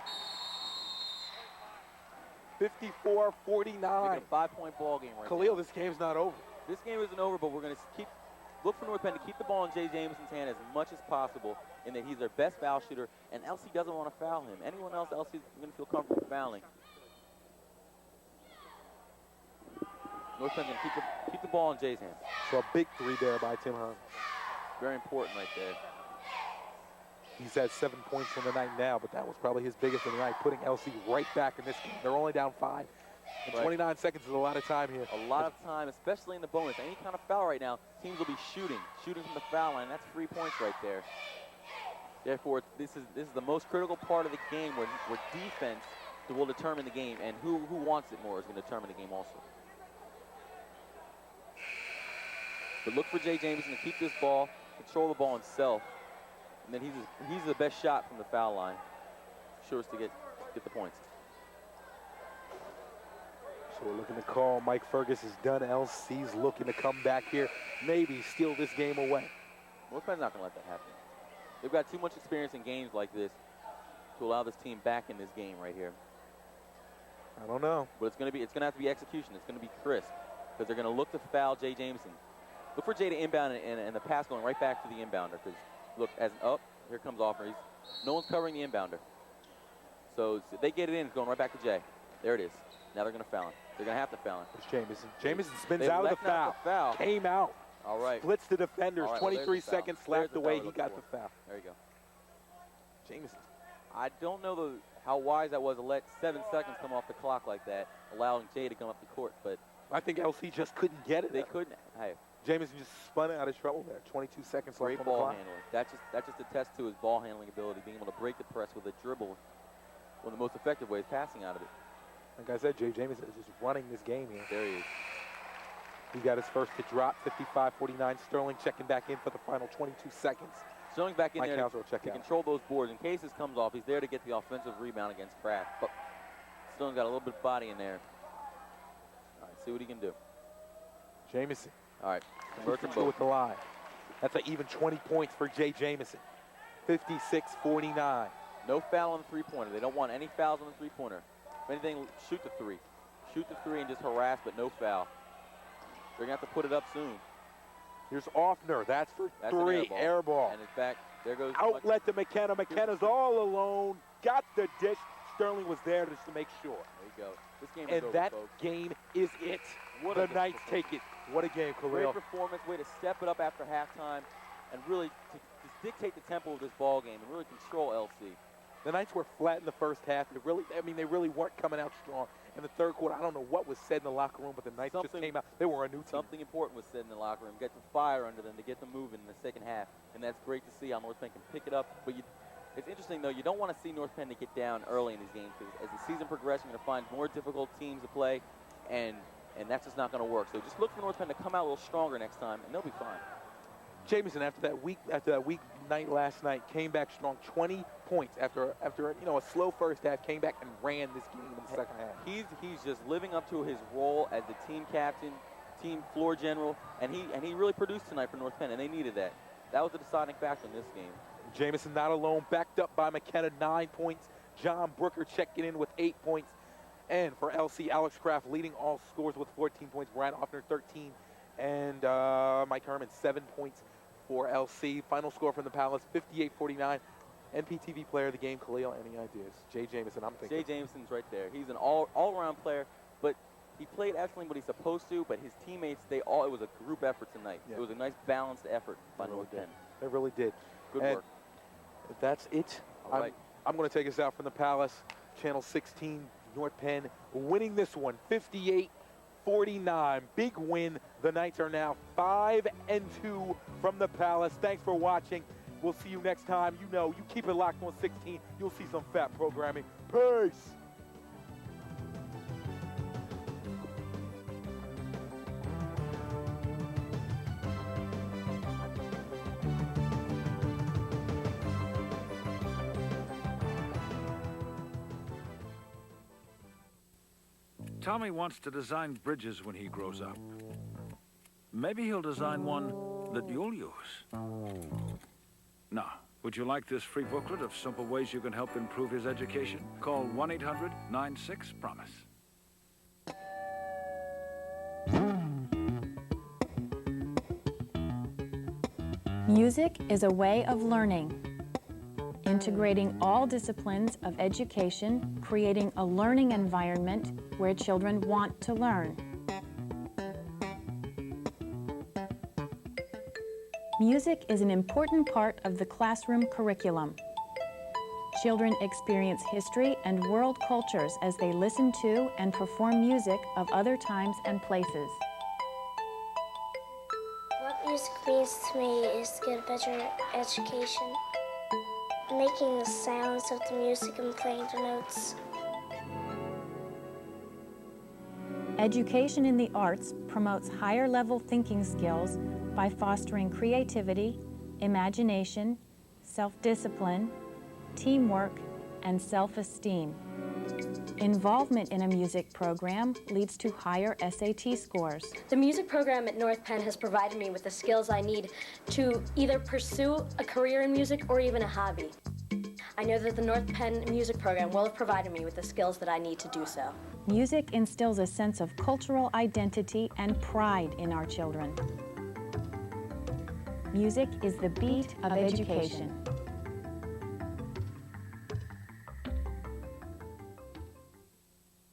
54-49. A 5-point ball game right Khalil, now. this game's not over. This game isn't over, but we're going to look for North Penn to keep the ball in Jay Jamison's hand as much as possible, and that he's their best foul shooter, and LC doesn't want to foul him. Anyone else, LC's going to feel comfortable fouling. North Penn's going to keep the ball in Jay's hand. So a big 3 there by Tim Herman. Very important right there. He's had 7 points on the night now, but that was probably his biggest of the night, putting LC right back in this game. They're only down 5. And 29 seconds is a lot of time here. A lot of time, especially in the bonus. Any kind of foul right now, teams will be shooting from the foul line. That's 3 points right there. Therefore, this is the most critical part of the game where defense will determine the game, and who wants it more is going to determine the game also. But look for Jay Jamison to keep this ball, control the ball himself, and then he's the best shot from the foul line. Sure as to get the points. So we're looking to call. Mike Fergus is done. LC's looking to come back here, maybe steal this game away. North Penn's not going to let that happen. They've got too much experience in games like this to allow this team back in this game right here. I don't know. But it's going to have to be execution. It's going to be crisp because they're going to look to foul Jay Jamison. Look for Jay to inbound and the pass going right back to the inbounder because, look, here comes Offner. No one's covering the inbounder. So they get it in, it's going right back to Jay. There it is. Now they're going to foul him. They're going to have to foul him. It's Jamison. Jamison spins They out of left the out foul. the foul. Came out. All right. Splits the defenders. All right, well, 23 there's the foul. seconds There's left the away. foul He got we're the foul. There you go. Jamison. I don't know how wise that was to let 7 seconds come off the clock like that, allowing Jay to come up the court, but I think LC just couldn't get it. they couldn't. Hey, Jamison just spun out of trouble there. 22 seconds great left on the ball clock. handling. That just attests to his ball handling ability, being able to break the press with a dribble. One of the most effective ways, passing out of it. Like I said, Jay Jamison is just running this game here. There he is. He got his first to drop, 55-49. Sterling checking back in for the final 22 seconds. Sterling's back in Mike there Hauser will check to out. control those boards. In case this comes off, he's there to get the offensive rebound against Kraft. But Sterling's got a little bit of body in there. All right, see what he can do. Jamison. All right, convert them 2 both. with the line. That's an even 20 points for Jay Jamison. 56-49. No foul on the three-pointer. They don't want any fouls on the three-pointer. If anything, shoot the three. Shoot the three and just harass, but no foul. They're going to have to put it up soon. Here's Offner. That's for That's three. an Air ball. And it's back. There goes Outlet to McKenna. McKenna's all alone. Got the dish. Sterling was there just to make sure. There you go. This game is And over, that folks. game is it. What The a good Knights take it. What a game, Great Khalil. performance. Way to step it up after halftime and really to just dictate the tempo of this ball game and really control LC. The Knights were flat in the first half. They really weren't coming out strong. In the third quarter, I don't know what was said in the locker room, but the Knights just came out. They were a new team. Something important was said in the locker room. Get the fire under them to get them moving in the second half, and that's great to see how North Penn can pick it up. But it's interesting, though, you don't want to see North Penn to get down early in these games because as the season progresses, you're going to find more difficult teams to play, and that's just not going to work. So just look for North Penn to come out a little stronger next time, and they'll be fine. Jamison, after that week night last night, came back strong. 20 points after a slow first half, came back and ran this game in the second half. He's just living up to his role as the team captain, team floor general, and he really produced tonight for North Penn, and they needed that. That was the deciding factor in this game. Jamison not alone, backed up by McKenna, 9 points. John Brooker checking in with 8 points. And for LC, Alex Kraft leading all scores with 14 points. Brian Offner, 13. And Mike Herman, 7 points for LC. Final score from the Palace, 58-49. NPTV player of the game, Khalil, any ideas? Jay Jamison, I'm thinking. Jay Jamison's right there. He's an all-around player, but he played excellently what he's supposed to, but his teammates, it was a group effort tonight. Yeah. It was a nice balanced effort by North Penn. They really did. Good work. That's it. All right. I'm going to take us out from the Palace. Channel 16, North Penn winning this one, 58-49. Big win. The Knights are now 5-2 from the Palace. Thanks for watching. We'll see you next time. You keep it locked on 16. You'll see some fat programming. Peace. Tommy wants to design bridges when he grows up. Maybe he'll design one that you'll use. Now, would you like this free booklet of simple ways you can help improve his education? Call 1-800-96-PROMISE. Music is a way of learning, integrating all disciplines of education, creating a learning environment where children want to learn. Music is an important part of the classroom curriculum. Children experience history and world cultures as they listen to and perform music of other times and places. What music means to me is to get a better education, making the sounds of the music and playing the notes. Education in the arts promotes higher-level thinking skills by fostering creativity, imagination, self-discipline, teamwork, and self-esteem. Involvement in a music program leads to higher SAT scores. The music program at North Penn has provided me with the skills I need to either pursue a career in music or even a hobby. I know that the North Penn music program will have provided me with the skills that I need to do so. Music instills a sense of cultural identity and pride in our children. Music is the beat of education.